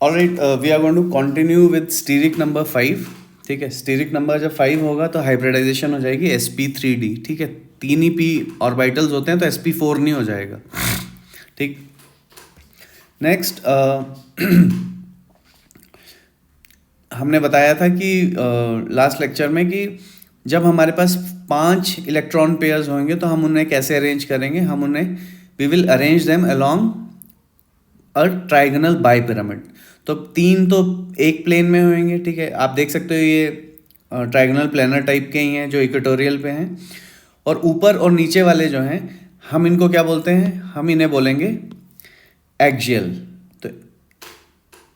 Alright, we are going to continue with steric number 5. ठीक है, steric number जब 5 होगा तो हाइब्रिडाइजेशन हो जाएगी sp3d. ठीक है, 3 ही p ऑर्बिटल्स होते हैं तो sp4 नहीं हो जाएगा. ठीक, नेक्स्ट हमने बताया था कि लास्ट लेक्चर में कि जब हमारे पास 5 इलेक्ट्रॉन पेयर्स होंगे तो हम उन्हें कैसे अरेंज करेंगे. हम उन्हें we will arrange them along a trigonal bipyramid. तो 3 तो एक प्लेन में होंगे. ठीक है, आप देख सकते हो ये ट्राइगोनल प्लेनर टाइप के ही हैं जो इक्वेटोरियल पे हैं. और ऊपर और नीचे वाले जो हैं हम इनको क्या बोलते हैं, हम इन्हें बोलेंगे एक्सियल. तो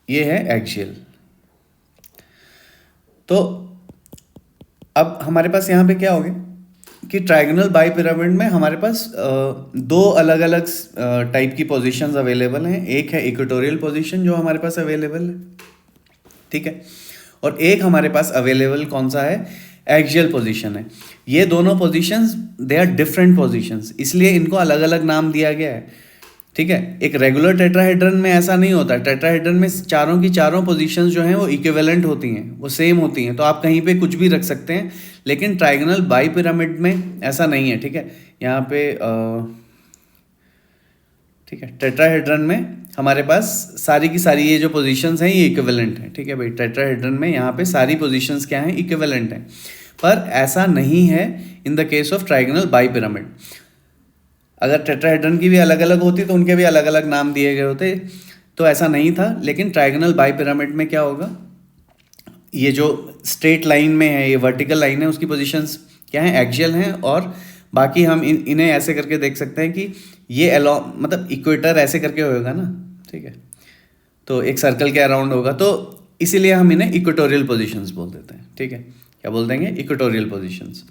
ये है एक्सियल. तो अब हमारे पास यहाँ पे क्या हो गया कि ट्राइगोनल बाई पिरामिड में हमारे पास दो अलग अलग टाइप की पोजीशंस अवेलेबल हैं. एक है इक्वेटोरियल पोजीशन जो हमारे पास अवेलेबल है. ठीक है, और एक हमारे पास अवेलेबल कौन सा है, एक्सियल पोजीशन है. ये दोनों positions they are different positions, इसलिए इनको अलग अलग नाम दिया गया है. ठीक है, एक रेगुलर टेट्राहेड्रन में ऐसा नहीं होता. टेट्राहेड्रन में चारों की चारों पोजीशंस जो हैं वो इक्विवेलेंट होती हैं, वो सेम होती हैं. तो आप कहीं पे कुछ भी रख सकते हैं. लेकिन ट्राइगोनल बाई पिरामिड में ऐसा नहीं है. ठीक है, यहाँ पे ठीक है, टेट्राहेड्रन में हमारे पास सारी की सारी ये जो पोजीशंस हैं ये इक्विवेलेंट हैं. ठीक है भाई, टेट्राहेड्रन में यहाँ पे सारी पोजीशंस क्या हैं, इक्विवेलेंट हैं. पर ऐसा नहीं है in the case of trigonal by pyramid. अगर टेट्राहेड्रन की भी अलग अलग होती तो उनके भी अलग अलग नाम दिए गए होते. तो ऐसा नहीं था. लेकिन ट्राइगोनल बाई पिरामिड में क्या होगा, ये जो स्ट्रेट लाइन में है, ये वर्टिकल लाइन है, उसकी पोजीशंस क्या हैं, एक्सियल हैं. और बाकी हम इन्हें ऐसे करके देख सकते हैं कि ये अलोंग मतलब इक्वेटर ऐसे करके होगा ना. ठीक है, तो एक सर्कल के अराउंड होगा, तो इसीलिए हम इन्हें इक्वेटोरियल पोजीशंस बोल देते हैं. ठीक है, क्या बोल देंगे, इक्वेटोरियल पोजीशंस.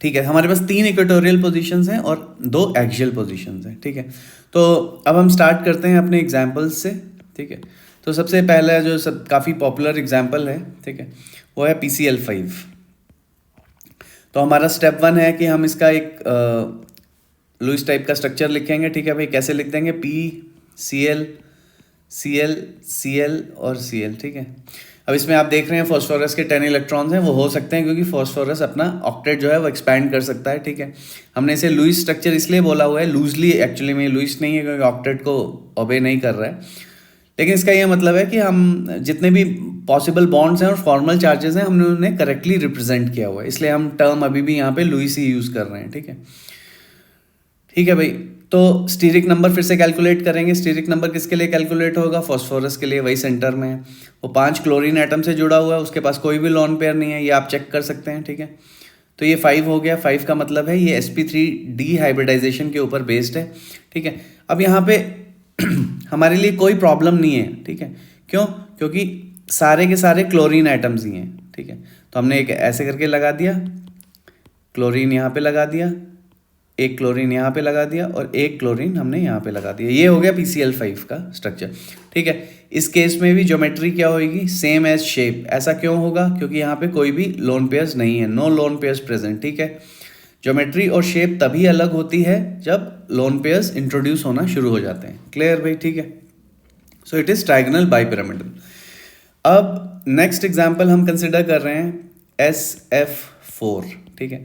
ठीक है, हमारे पास 3 इक्वेटोरियल पोजीशंस हैं और 2 एक्सियल पोजीशंस हैं. ठीक है, तो अब हम स्टार्ट करते हैं अपने एग्जांपल्स से. ठीक है, तो सबसे पहला जो काफ़ी पॉपुलर एग्जांपल है, ठीक है, वो है PCl5. तो हमारा स्टेप 1 है कि हम इसका एक लुईस टाइप का स्ट्रक्चर लिखेंगे. ठीक है भाई, कैसे लिख देंगे, PCl Cl Cl और Cl. ठीक है, अब इसमें आप देख रहे हैं फॉस्फोरस के 10 इलेक्ट्रॉन्स हैं. वो हो सकते हैं क्योंकि फॉस्फोरस अपना ऑक्टेट जो है वो एक्सपैंड कर सकता है. ठीक है, हमने इसे लुईस स्ट्रक्चर इसलिए बोला हुआ है, लूजली एक्चुअली में लुईस नहीं है क्योंकि ऑक्टेट को ओबे नहीं कर रहा है. लेकिन इसका ये मतलब है कि हम जितने भी पॉसिबल बॉन्ड्स हैं और फॉर्मल चार्जेस हैं हमने उन्हें करेक्टली रिप्रेजेंट किया हुआ है, इसलिए हम टर्म अभी भी यहाँ पे लुईस ही यूज़ कर रहे हैं. ठीक है, ठीक है भाई. तो स्टीरिक नंबर फिर से कैलकुलेट करेंगे. स्टीरिक नंबर किसके लिए कैलकुलेट होगा, फॉस्फोरस के लिए, वही सेंटर में है. वो 5 क्लोरीन एटम से जुड़ा हुआ है, उसके पास कोई भी लोन पेयर नहीं है, ये आप चेक कर सकते हैं. ठीक है, तो ये 5 हो गया. 5 का मतलब है ये sp3d हाइब्रिडाइजेशन के ऊपर बेस्ड है. ठीक है, अब यहाँ पे हमारे लिए कोई प्रॉब्लम नहीं है. ठीक है, क्यों, क्योंकि सारे के सारे क्लोरीन एटम्स ही हैं. ठीक है, तो हमने एक ऐसे करके लगा दिया, क्लोरीन यहाँ पे लगा दिया, एक क्लोरीन यहाँ पे लगा दिया और एक क्लोरीन हमने यहाँ पे लगा दिया. ये हो गया PCl5 का स्ट्रक्चर. ठीक है, इस केस में भी ज्योमेट्री क्या होगी, सेम एज शेप. ऐसा क्यों होगा, क्योंकि यहाँ पे कोई भी लोन पेयर्स नहीं है, नो लोन पेयर्स प्रेजेंट. ठीक है, ज्योमेट्री और शेप तभी अलग होती है जब लोन पेयर्स इंट्रोड्यूस होना शुरू हो जाते हैं. क्लियर भाई. ठीक है, so it is trigonal bipyramidal. अब नेक्स्ट एग्जाम्पल हम कंसिडर कर रहे हैं SF4. ठीक है,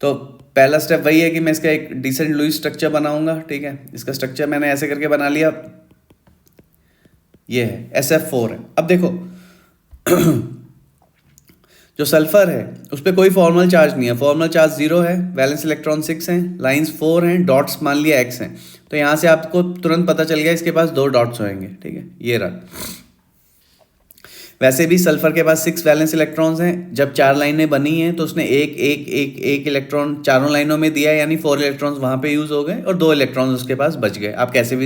तो पहला स्टेप वही है कि मैं इसका एक डिसेंट लुईस स्ट्रक्चर बनाऊंगा. ठीक है, इसका स्ट्रक्चर मैंने ऐसे करके बना लिया, ये है SF4 है. अब देखो जो सल्फर है उस पर कोई फॉर्मल चार्ज नहीं है, फॉर्मल चार्ज 0 है, वैलेंस इलेक्ट्रॉन 6 हैं, लाइंस 4 हैं, डॉट्स मान लिया x हैं. तो यहाँ से आपको तुरंत पता चल गया इसके पास 2 डॉट्स होंगे. ठीक है, ये रहा. वैसे भी सल्फर के पास 6 वैलेंस इलेक्ट्रॉन्स हैं. जब 4 लाइनें बनी हैं तो उसने एक एक एक एक इलेक्ट्रॉन चारों लाइनों में दिया, यानी 4 इलेक्ट्रॉन्स वहाँ पे यूज़ हो गए और 2 इलेक्ट्रॉन्स उसके पास बच गए. आप कैसे भी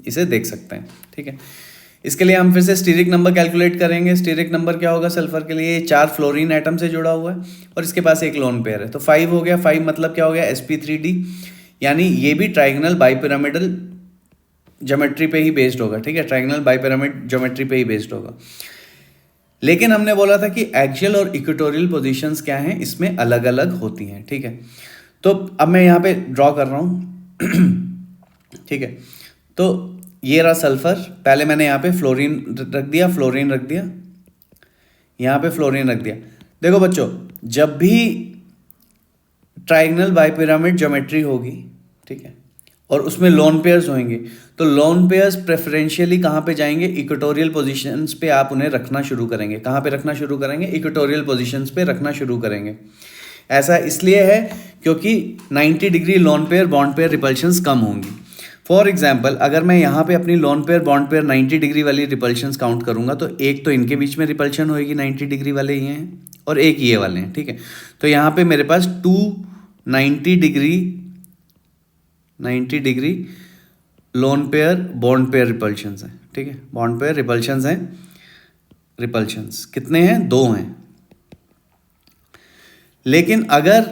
इसे देख सकते हैं. ठीक है, इसके लिए हम फिर से स्टीरिक नंबर कैलकुलेट करेंगे. स्टीरिक नंबर क्या होगा सल्फर के लिए, 4 फ्लोरीन एटम से जुड़ा हुआ है और इसके पास एक लोन पेयर है. तो 5 हो गया. 5 मतलब क्या हो गया, sp3d, यानी ये भी ट्राइगोनल बाइपिरामिडल ज्योमेट्री पे ही बेस्ड होगा. ठीक है, ट्राइगोनल बाइपिरामिड ज्योमेट्री पे ही बेस्ड होगा. लेकिन हमने बोला था कि एक्सियल और इक्वेटोरियल पोजीशंस क्या हैं, इसमें अलग अलग होती हैं. ठीक है, तो अब मैं यहाँ पे ड्रॉ कर रहा हूँ. ठीक है, तो ये रहा सल्फर, पहले मैंने यहाँ पे फ्लोरीन रख दिया, फ्लोरीन रख दिया, यहाँ पे फ्लोरीन रख दिया। देखो बच्चों, जब भी ट्राइगोनल बाइपिरामिड ज्योमेट्री होगी, ठीक है, और उसमें लोन पेयर्स होंगे, तो लोन पेयर्स प्रेफरेंशियली कहाँ पे जाएंगे? इक्वेटोरियल पोजीशंस पे आप उन्हें रखना शुरू करेंगे। कहाँ पे रखना शुरू करेंगे? इक्वेटोरियल पोजीशंस पे रखना शुरू करेंगे। ऐसा इसलिए है क्योंकि 90 degree lone pair bond pair repulsions कम होंगी। फॉर एग्जाम्पल, अगर मैं यहाँ पे अपनी lone pair bond pair 90 degree वाली रिपल्शंस काउंट करूँगा, तो एक तो इनके बीच में रिपल्शन होगी 90 डिग्री वाले ये हैं, और एक ये वाले हैं, ठीक है। तो यहाँ पे मेरे पास 90 degree lone pair bond pair repulsions हैं, ठीक है। बॉन्ड पेयर रिपल्शंस हैं, रिपल्शंस कितने हैं? 2 हैं। लेकिन अगर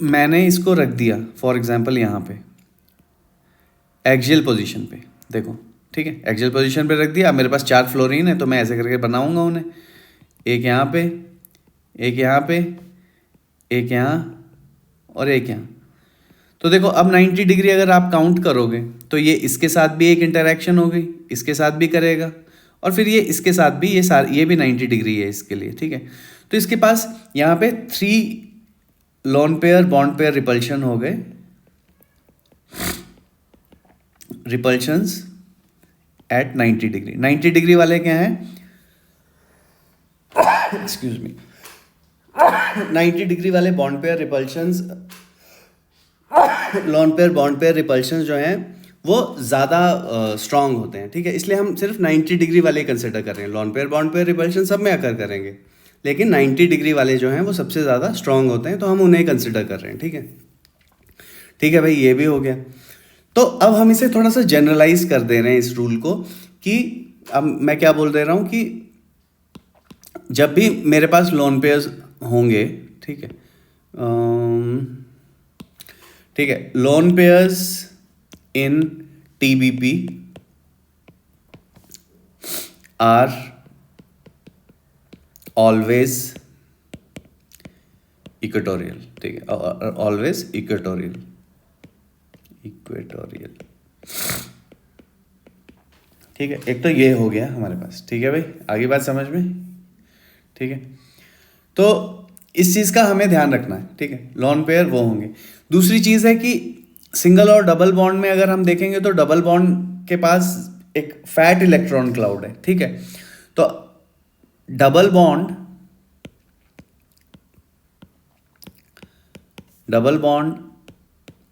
मैंने इसको रख दिया फॉर एग्जांपल यहाँ पे एक्सियल पोजीशन पे, देखो, ठीक है, एक्सियल पोजीशन पे रख दिया। अब मेरे पास 4 फ्लोरीन है, तो मैं ऐसे करके बनाऊंगा उन्हें, एक यहाँ पे, एक यहाँ पे, एक यहाँ और एक यहाँ। तो देखो अब 90 डिग्री अगर आप काउंट करोगे तो ये इसके साथ भी एक इंटरेक्शन हो गई, इसके साथ भी करेगा, और फिर ये इसके साथ भी, ये भी 90 डिग्री है इसके लिए, ठीक है। तो इसके पास यहाँ पे 3 loan pair bond pair repulsion हो गए, रिपल्शंस एट 90 डिग्री। 90 डिग्री वाले क्या हैं? एक्सक्यूज मी, 90 डिग्री वाले bond pair repulsions, loan pair bond pair repulsions जो हैं वो ज़्यादा स्ट्रांग होते हैं, ठीक है। इसलिए हम सिर्फ 90 डिग्री वाले कंसिडर कर रहे हैं। Loan pair bond pair repulsion सब में आकर करेंगे, लेकिन 90 डिग्री वाले जो हैं वो सबसे ज़्यादा स्ट्रांग होते हैं, तो हम उन्हें कंसिडर कर रहे हैं, ठीक है। ठीक है भाई, ये भी हो गया। तो अब हम इसे थोड़ा सा जनरलाइज कर दे रहे हैं इस रूल को, कि अब मैं क्या बोल दे रहा हूँ कि जब भी मेरे पास लोन पेयर्स होंगे, ठीक है, ठीक है, lone pairs in TBP are always equatorial, ठीक है, ऑलवेज इक्वेटोरियल, इक्वेटोरियल, ठीक है। एक तो ये हो गया हमारे पास, ठीक है भाई, आगे बात समझ में, ठीक है। तो इस चीज़ का हमें ध्यान रखना है, ठीक है, लोन पेयर वो होंगे। दूसरी चीज़ है कि सिंगल और डबल बॉन्ड में अगर हम देखेंगे तो डबल बॉन्ड के पास एक फैट इलेक्ट्रॉन क्लाउड है, ठीक है। तो डबल बॉन्ड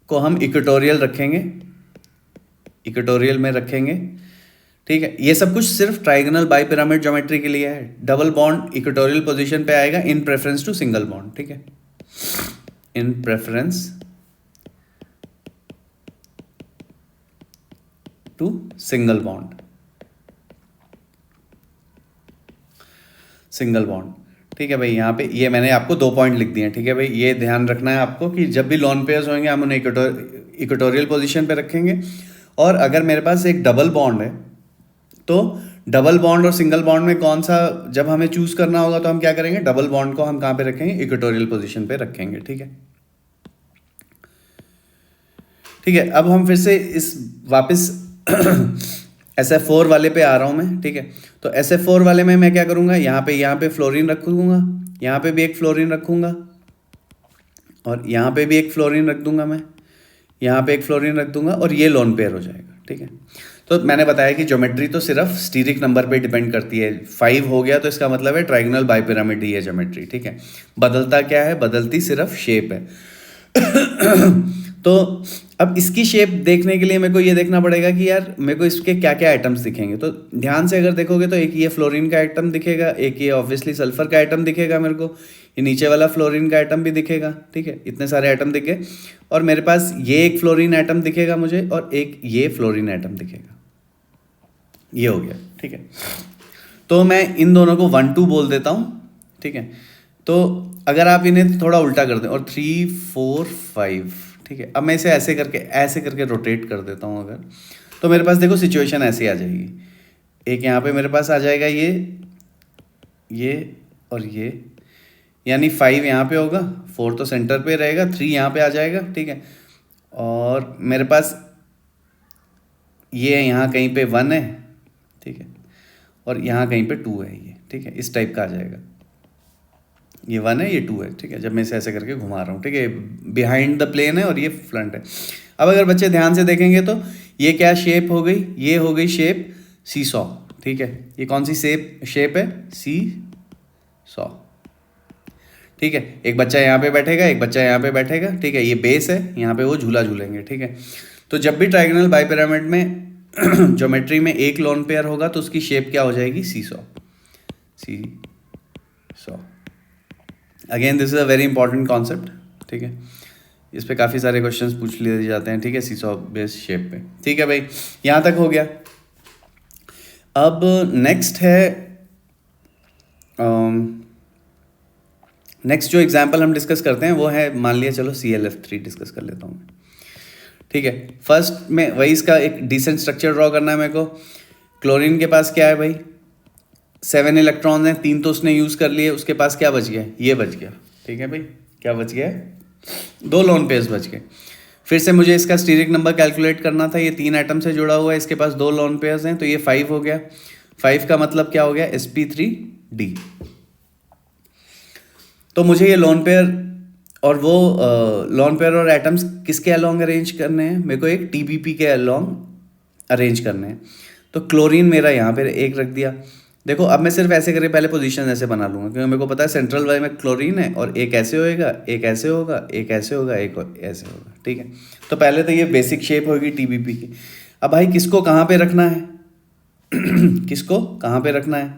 को हम इक्वेटोरियल रखेंगे, इक्वेटोरियल में रखेंगे, ठीक है। ये सब कुछ सिर्फ ट्राइगोनल बाइपिरामिड ज्योमेट्री के लिए है। डबल बॉन्ड इक्वेटोरियल पोजीशन पे आएगा in preference to single bond, ठीक है, in preference to single bond, single bond, ठीक है भाई। यहाँ पे ये मैंने आपको 2 पॉइंट लिख दिए हैं, ठीक है भाई। ये ध्यान रखना है आपको कि जब भी लोन पेयर्स होंगे हम उन्हें इक्वेटोरियल पोजीशन पे रखेंगे, और अगर मेरे पास एक डबल बॉन्ड है तो डबल बॉन्ड और सिंगल बॉन्ड में कौन सा, जब हमें चूज करना होगा तो हम क्या करेंगे? डबल बॉन्ड को हम कहाँ पे रखेंगे? इक्वेटोरियल पोजीशन पे रखेंगे, ठीक है, ठीक है। अब हम फिर से इस वापस SF4 वाले पे आ रहा हूँ मैं, ठीक है। तो SF4 वाले में मैं क्या करूँगा? यहाँ पे फ्लोरीन रखूँगा, यहाँ पे भी एक फ्लोरीन रखूँगा, और यहाँ पे भी एक फ्लोरीन रख दूंगा मैं, यहाँ पे एक फ्लोरीन रख दूंगा, और ये लोन पेयर हो जाएगा, ठीक है। तो मैंने बताया कि ज्योमेट्री तो सिर्फ स्टीरिक नंबर पे डिपेंड करती है। 5 हो गया तो इसका मतलब है ट्राइगोनल बाइपिरामिड ही है ज्योमेट्री, ठीक है। बदलता क्या है? बदलती सिर्फ शेप है। तो अब इसकी शेप देखने के लिए मेरे को ये देखना पड़ेगा कि यार मेरे को इसके क्या क्या आइटम्स दिखेंगे। तो ध्यान से अगर देखोगे तो एक ये फ्लोरीन का आइटम दिखेगा, एक ये ऑब्वियसली सल्फर का आइटम दिखेगा मेरे को, ये नीचे वाला फ्लोरीन का आइटम भी दिखेगा, ठीक है। इतने सारे आइटम दिखे, और मेरे पास ये एक फ्लोरीन आइटम दिखेगा मुझे, और एक ये फ्लोरीन आइटम दिखेगा। ये हो गया, ठीक है। तो मैं इन दोनों को 1 2 बोल देता हूँ, ठीक है। तो अगर आप इन्हें थोड़ा उल्टा कर दें, और 3 4 5, ठीक है। अब मैं इसे ऐसे करके रोटेट कर देता हूँ अगर, तो मेरे पास देखो सिचुएशन ऐसी आ जाएगी। एक यहाँ पे मेरे पास आ जाएगा ये और ये, यानी 5 यहाँ पे होगा, 4 तो सेंटर पे रहेगा, 3 यहाँ पे आ जाएगा, ठीक है। और मेरे पास ये यहाँ कहीं पे 1 है, ठीक है, और यहाँ कहीं पे 2 है ये, ठीक है, इस टाइप का आ जाएगा। ये 1 है, ये 2 है, ठीक है, जब मैं इसे ऐसे करके घुमा रहा हूँ, ठीक है, बिहाइंड द प्लेन है और ये फ्रंट है। अब अगर बच्चे ध्यान से देखेंगे तो ये क्या शेप हो गई, ये हो गई शेप सी सॉ, ठीक है, ये कौन सी शेप है, सी सॉ, ठीक है। एक बच्चा यहाँ पे बैठेगा, एक बच्चा यहाँ पे बैठेगा, ठीक है, ये बेस है, यहाँ पे वो झूला झूलेंगे, ठीक है। तो जब भी ट्राइगोनल बाइपिरामिड में ज्योमेट्री में एक लोन पेयर होगा तो उसकी शेप क्या हो जाएगी, seesaw, seesaw. Again this is a very important concept, ठीक है, इस पे काफ़ी सारे क्वेश्चंस पूछ लिए जाते हैं, ठीक है, सी सॉ बेस शेप पे, ठीक है भाई, यहाँ तक हो गया। अब नेक्स्ट है, नेक्स्ट जो एग्जाम्पल हम डिस्कस करते हैं वो है, मान लिया चलो ClF3 डिस्कस कर लेता हूँ, ठीक है। फर्स्ट में वही इसका एक डिसेंट स्ट्रक्चर ड्रॉ करना है मेरे को। क्लोरीन के पास क्या है भाई, 7 इलेक्ट्रॉन हैं, 3 तो उसने यूज़ कर लिए, उसके पास क्या बच गया, ये बच गया, ठीक है भाई, क्या बच गया, 2 लोन पेयर्स बच गए। फिर से मुझे इसका स्टीरिक नंबर कैलकुलेट करना था, ये 3 एटम से जुड़ा हुआ है, इसके पास 2 लोन पेयर्स हैं, तो ये 5 हो गया। 5 का मतलब क्या हो गया, sp3d। तो मुझे ये लोन पेयर और वो लोन पेयर और एटम्स किसके अलॉन्ग अरेंज करने हैं, मेरे को एक TBP के अलॉन्ग अरेंज करने हैं। तो क्लोरीन मेरा यहाँ पे एक रख दिया। देखो अब मैं सिर्फ ऐसे करके पहले पोजीशन ऐसे बना लूँगा, क्योंकि मेरे को पता है सेंट्रल वाले में क्लोरीन है, और एक ऐसे होएगा, एक ऐसे होगा, एक ऐसे होगा, एक ऐसे होगा, ठीक है। तो पहले तो ये बेसिक शेप होगी TBP की। अब भाई किसको कहाँ पे रखना है किसको कहाँ पे रखना है,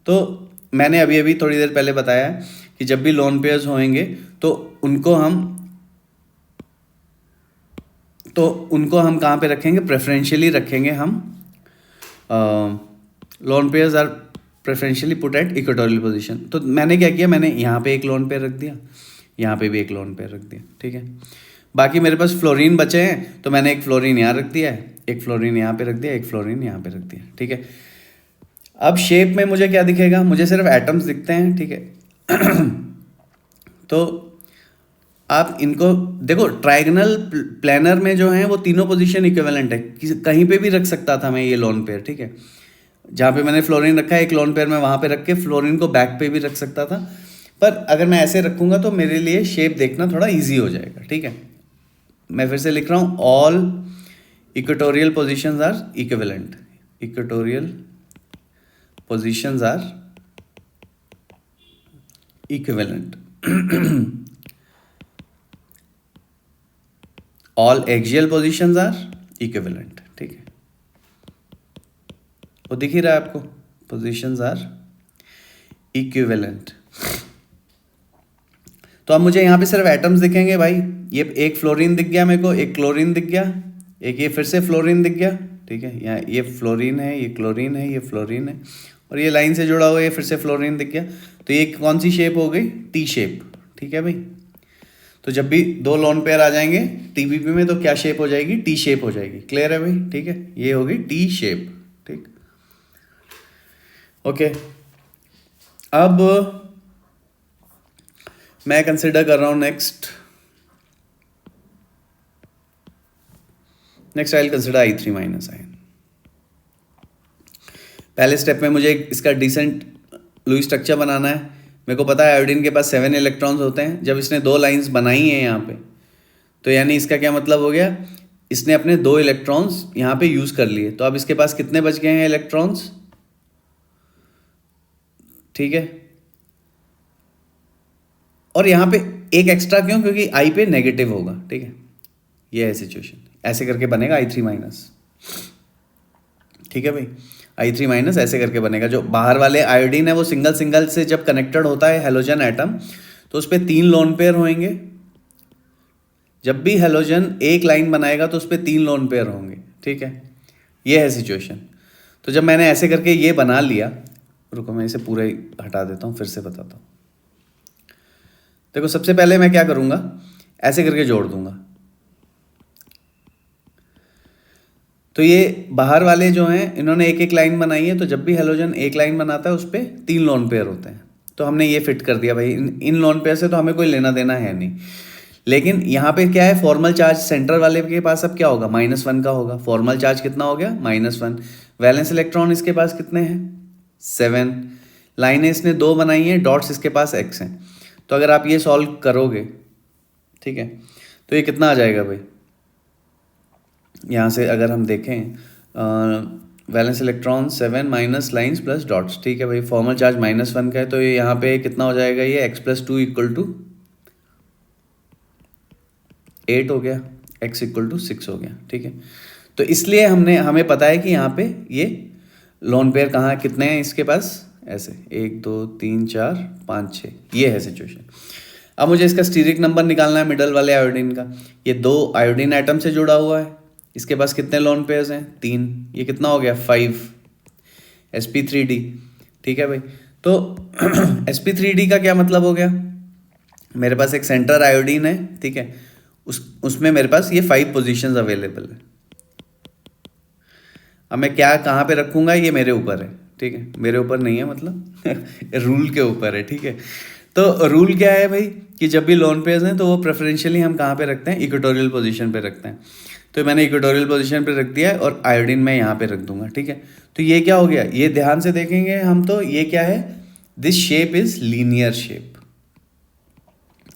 तो मैंने अभी अभी थोड़ी देर पहले बताया कि जब भी लोन पेयर्स होंगे तो उनको हम कहाँ पे रखेंगे, प्रेफरेंशियली रखेंगे हम। Lone pairs are preferentially put at equatorial position. तो मैंने क्या किया, मैंने यहाँ पे एक लोन पेयर रख दिया, यहाँ पे भी एक लोन पेयर रख दिया, ठीक है। बाकी मेरे पास फ्लोरीन बचे हैं, तो मैंने एक फ्लोरीन यहाँ रख दिया है, एक फ्लोरीन यहाँ पे रख दिया, एक फ्लोरीन यहाँ पे रख दिया, ठीक है। अब शेप में मुझे क्या दिखेगा, मुझे सिर्फ एटम्स दिखते हैं, ठीक है तो आप इनको देखो, ट्राइगोनल प्लेनर में जो हैं वो तीनों पोजीशन इक्विवेलेंट है, कहीं पे भी रख सकता था मैं ये लोन पेयर, ठीक है। जहाँ पे मैंने फ्लोरीन रखा है एक लोन पेयर में, वहाँ पे रख के फ्लोरीन को बैक पे भी रख सकता था, पर अगर मैं ऐसे रखूँगा तो मेरे लिए शेप देखना थोड़ा ईजी हो जाएगा, ठीक है। मैं फिर से लिख रहा हूँ, all equatorial positions are equivalent, equatorial positions are equivalent all axial positions are equivalent, ठीक है, वो दिख ही रहा है आपको, positions are equivalent। तो अब मुझे यहाँ पे सिर्फ एटम्स दिखेंगे भाई, ये एक फ्लोरीन दिख गया मेरे को, एक क्लोरीन दिख गया, एक ये फिर से फ्लोरीन दिख गया, ठीक है, यहाँ ये फ्लोरीन है, ये क्लोरीन है, ये फ्लोरीन है, और ये लाइन से जुड़ा हुआ है, फिर से फ्लोरीन दिख गया। तो ये कौन सी शेप हो गई, टी शेप, ठीक है भाई। तो जब भी 2 लोन पेयर आ जाएंगे TBP में तो क्या शेप हो जाएगी, टी शेप हो जाएगी, क्लियर है भाई, ठीक है, ये होगी टी शेप, ठीक, ओके। अब मैं कंसिडर कर रहा हूँ next I will consider I3 minus ion. पहले स्टेप में मुझे इसका डिसेंट लुईस स्ट्रक्चर बनाना है। मेरे को पता है आयोडीन के पास 7 इलेक्ट्रॉन्स होते हैं। जब इसने 2 लाइंस बनाई हैं यहाँ पे, तो यानी इसका क्या मतलब हो गया, इसने अपने 2 इलेक्ट्रॉन्स यहाँ पे यूज़ कर लिए। तो अब इसके पास कितने बच गए हैं इलेक्ट्रॉन्स, ठीक है। और यहाँ पे एक एक्स्ट्रा क्यों, क्योंकि I पे नेगेटिव होगा, ठीक है। ये है सिचुएशन, ऐसे करके बनेगा I3 माइनस, ठीक है भाई। I3 माइनस ऐसे करके बनेगा। जो बाहर वाले आयोडीन है वो सिंगल सिंगल से जब कनेक्टेड होता है हेलोजन एटम, तो उस पर 3 लोन पेयर होंगे। जब भी हेलोजन एक लाइन बनाएगा तो उस पर 3 लोन पेयर होंगे, ठीक है। ये है सिचुएशन। तो जब मैंने ऐसे करके ये बना लिया, रुको मैं इसे पूरा ही हटा देता हूँ, फिर से बताता हूँ। देखो सबसे पहले मैं क्या करूँगा, ऐसे करके जोड़ दूंगा। तो ये बाहर वाले जो हैं इन्होंने एक एक लाइन बनाई है, तो जब भी हेलोजन एक लाइन बनाता है उस पर 3 लोन पेयर होते हैं। तो हमने ये फिट कर दिया भाई। इन लोन पेयर से तो हमें कोई लेना देना है नहीं। लेकिन यहाँ पे क्या है, फॉर्मल चार्ज सेंटर वाले के पास अब क्या होगा, -1 का होगा। फॉर्मल चार्ज कितना हो गया, -1। वैलेंस इलेक्ट्रॉन इसके पास कितने हैं, 7। लाइनें इसने 2 बनाई हैं, डॉट्स इसके पास x हैं। तो अगर आप ये सॉल्व करोगे, ठीक है, तो ये कितना आ जाएगा भाई, यहाँ से अगर हम देखें valence electron 7 minus lines plus dots, ठीक है भाई। फॉर्मल चार्ज -1 का है, तो ये यहाँ पे कितना हो जाएगा, ये x+2 = 8 हो गया, x = 6 हो गया, ठीक है। तो इसलिए हमें पता है कि यहाँ पे ये लोन पेयर कहाँ कितने हैं इसके पास, ऐसे 1 2 3 4 5 6, ये है सिचुएशन। अब मुझे इसका स्टीरिक नंबर निकालना है मिडल वाले आयोडीन का। ये 2 आयोडीन एटम से जुड़ा हुआ है, इसके पास कितने लोन पेयर्स हैं, 3। ये कितना हो गया, 5 sp3d, ठीक है भाई। तो sp3d का क्या मतलब हो गया, मेरे पास एक सेंटर आयोडीन है, ठीक है, उसमें मेरे पास ये 5 पोजीशंस अवेलेबल है। अब मैं क्या कहाँ पे रखूँगा, ये मेरे ऊपर है, ठीक है, मेरे ऊपर नहीं है, मतलब रूल के ऊपर है, ठीक है। तो रूल क्या है भाई, कि जब भी लोन पेयर्स हैं तो वो प्रेफरेंशियली हम कहाँ पे रखते हैं, इक्वेटोरियल पोजीशन पे रखते हैं। तो मैंने इक्वेटोरियल पोजीशन पे रख दिया है, और आयोडीन मैं यहाँ पे रख दूंगा, ठीक है। तो ये क्या हो गया, ये ध्यान से देखेंगे हम, तो ये क्या है, this shape is linear shape,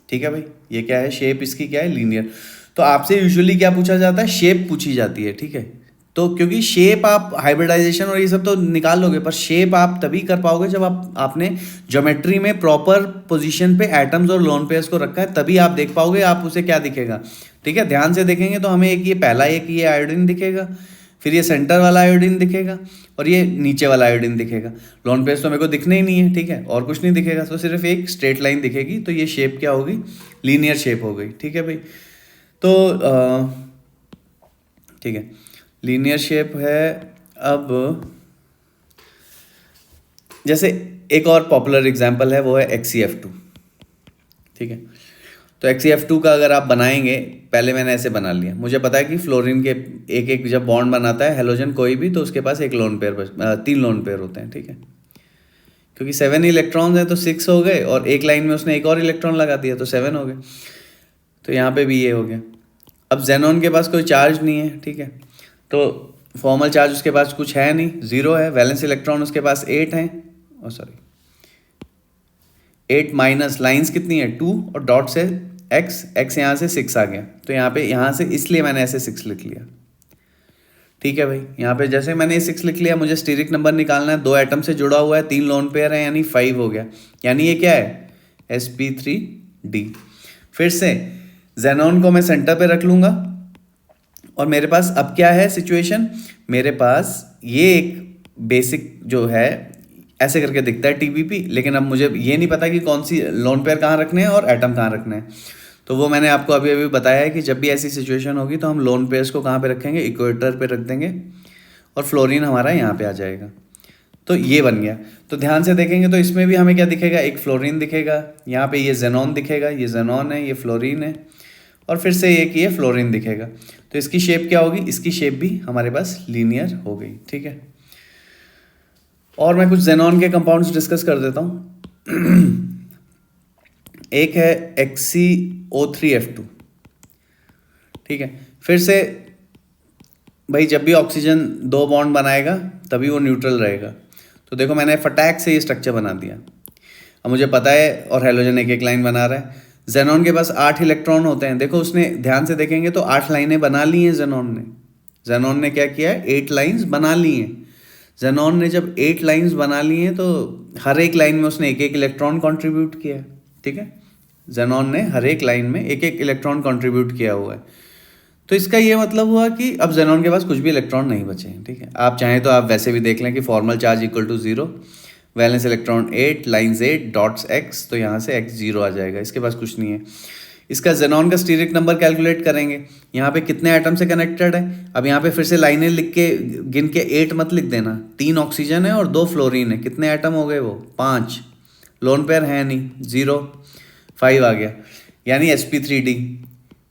ठीक है भाई। ये क्या है, शेप इसकी क्या है, लीनियर। तो आपसे यूजुअली क्या पूछा जाता है, शेप पूछी जाती है, ठीक है। तो क्योंकि शेप आप हाइब्रिडाइजेशन और ये सब तो निकाल लोगे, पर शेप आप तभी कर पाओगे जब आपने ज्योमेट्री में प्रॉपर पोजीशन पे एटम्स और लोन पेयर्स को रखा है, तभी आप देख पाओगे आप उसे क्या दिखेगा, ठीक है। ध्यान से देखेंगे तो हमें एक ये पहला एक ये आयोडीन दिखेगा, फिर ये सेंटर वाला आयोडीन दिखेगा, और ये नीचे वाला आयोडीन दिखेगा। लोन पेयर्स तो मेरे को दिखने ही नहीं है, ठीक है, और कुछ नहीं दिखेगा, तो सिर्फ एक स्ट्रेट लाइन दिखेगी। तो ये शेप क्या होगी, लीनियर शेप हो गई, ठीक है भाई। तो ठीक है, लीनियर शेप है। अब जैसे एक और पॉपुलर एग्जांपल है, वो है XeF2, ठीक है। तो XeF2 का अगर आप बनाएंगे, पहले मैंने ऐसे बना लिया, मुझे पता है कि फ्लोरीन के एक एक जब बॉन्ड बनाता है हेलोजन कोई भी, तो उसके पास एक लोन पेयर 3 लोन पेयर होते हैं, ठीक है। क्योंकि 7 इलेक्ट्रॉन्स हैं तो 6 हो गए, और एक लाइन में उसने एक और इलेक्ट्रॉन लगा दिया तो 7 हो गए। तो यहाँ पे भी ये हो गया। अब जेनॉन के पास कोई चार्ज नहीं है, ठीक है, तो फॉर्मल चार्ज उसके पास कुछ है नहीं, 0 है। वैलेंस इलेक्ट्रॉन उसके पास 8 हैं, सॉरी 8 माइनस लाइन्स कितनी है, 2, और डॉट से x यहाँ से 6 आ गया। तो यहाँ से इसलिए मैंने ऐसे 6 लिख लिया, ठीक है भाई। यहाँ पे जैसे मैंने 6 लिख लिया, मुझे स्टीरिक नंबर निकालना है, 2 एटम से जुड़ा हुआ है, 3 लोन पेयर है, यानी 5 हो गया। यानी ये क्या है, sp3d। फिर से जेनॉन को मैं सेंटर पे रख लूँगा, और मेरे पास अब क्या है सिचुएशन, मेरे पास ये एक बेसिक जो है ऐसे करके दिखता है TBP, लेकिन अब मुझे ये नहीं पता कि कौन सी लोन पेयर कहाँ रखने हैं और एटम कहाँ रखने हैं। तो वो मैंने आपको अभी अभी बताया है कि जब भी ऐसी सिचुएशन होगी तो हम लोन पेयर्स को कहाँ पे रखेंगे, इक्वेटर पे रख देंगे, और फ्लोरीन हमारा यहाँ पे आ जाएगा। तो ये बन गया। तो ध्यान से देखेंगे तो इसमें भी हमें क्या दिखेगा, एक फ्लोरीन दिखेगा, यहाँ पे ये जेनॉन दिखेगा, ये जेनॉन है, ये फ्लोरीन है, और फिर से एक ये फ्लोरीन दिखेगा। तो इसकी शेप क्या होगी, इसकी शेप भी हमारे पास लीनियर हो गई, ठीक है। और मैं कुछ जेनॉन के कंपाउंड्स डिस्कस कर देता हूँ। एक है XeO3F2, ठीक है। फिर से भाई जब भी ऑक्सीजन 2 बॉन्ड बनाएगा तभी वो न्यूट्रल रहेगा। तो देखो मैंने फटाक से ये स्ट्रक्चर बना दिया, अब मुझे पता है, और हेलोजन एक एक लाइन बना रहा है। जेनॉन के पास 8 इलेक्ट्रॉन होते हैं, देखो उसने ध्यान से देखेंगे तो 8 लाइनें बना ली हैं जेनॉन ने क्या किया है, 8 लाइन्स बना ली हैं। जेनॉन ने जब 8 लाइन्स बना ली हैं तो हर एक लाइन में उसने एक एक इलेक्ट्रॉन कंट्रीब्यूट किया है, ठीक है। जेनॉन ने हर एक लाइन में एक एक इलेक्ट्रॉन कंट्रीब्यूट किया हुआ है। तो इसका ये मतलब हुआ कि अब जेनॉन के पास कुछ भी इलेक्ट्रॉन नहीं बचे हैं, ठीक है। आप चाहें तो आप वैसे भी देख लें कि formal charge = 0, valence electron 8, lines 8, dots x, तो यहाँ से x 0 आ जाएगा, इसके पास कुछ नहीं है। इसका जेनॉन का स्टीरिक नंबर कैलकुलेट करेंगे, यहाँ पे कितने एटम से कनेक्टेड है। अब यहाँ पे फिर से लाइनें लिख के गिन के 8 मत लिख देना, 3 ऑक्सीजन है और 2 फ्लोरीन है, कितने एटम हो गए वो, 5। लोन पेयर है नहीं, 0, 5 आ गया, यानी sp3d,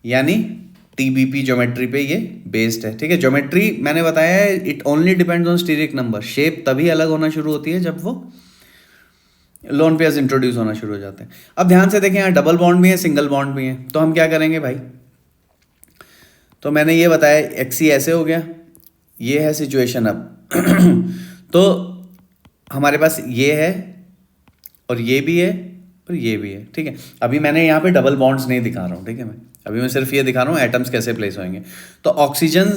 यानी TBP ज्योमेट्री पे ये बेस्ड है, ठीक है। ज्योमेट्री मैंने बताया है, it only depends on steric number. Shape तभी अलग होना शुरू होती है जब वो लोन पेयर्स इंट्रोड्यूस होना शुरू हो जाते हैं। अब ध्यान से देखें, यहाँ डबल बॉन्ड भी है, सिंगल बॉन्ड भी है, तो हम क्या करेंगे भाई? तो मैंने ये बताया एक्सी ऐसे हो गया, ये है सिचुएशन अब तो हमारे पास ये है और ये भी है और ये भी है, ठीक है। अभी मैंने यहाँ पे डबल बॉन्ड्स नहीं दिखा रहा हूँ, ठीक है। मैं अभी मैं सिर्फ ये दिखा रहा हूँ एटम्स कैसे प्लेस होंगे। तो ऑक्सीजन,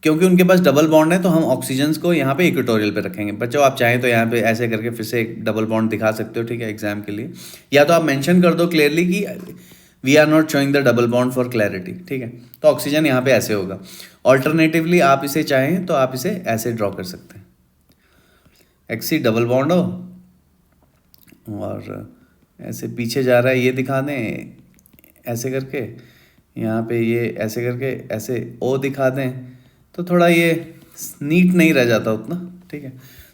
क्योंकि उनके पास डबल बॉन्ड है तो हम ऑक्सीजन को यहाँ पे इक्वेटोरियल पे रखेंगे। बच्चों आप चाहें तो यहाँ पे ऐसे करके फिर से एक डबल बॉन्ड दिखा सकते हो, ठीक है, एग्जाम के लिए। या तो आप मेंशन कर दो क्लियरली कि we are not showing the double bond for clarity, ठीक है। तो ऑक्सीजन यहाँ पे ऐसे होगा। ऑल्टरनेटिवली आप इसे चाहें तो आप इसे ऐसे ड्रॉ कर सकते हैं, एक्सी डबल बॉन्ड हो और ऐसे पीछे जा रहा है, ये दिखा दें ऐसे करके, यहाँ पे ये ऐसे करके ऐसे ओ दिखा दें, तो थोड़ा ये नीट नहीं रह जाता उतना, ठीक है।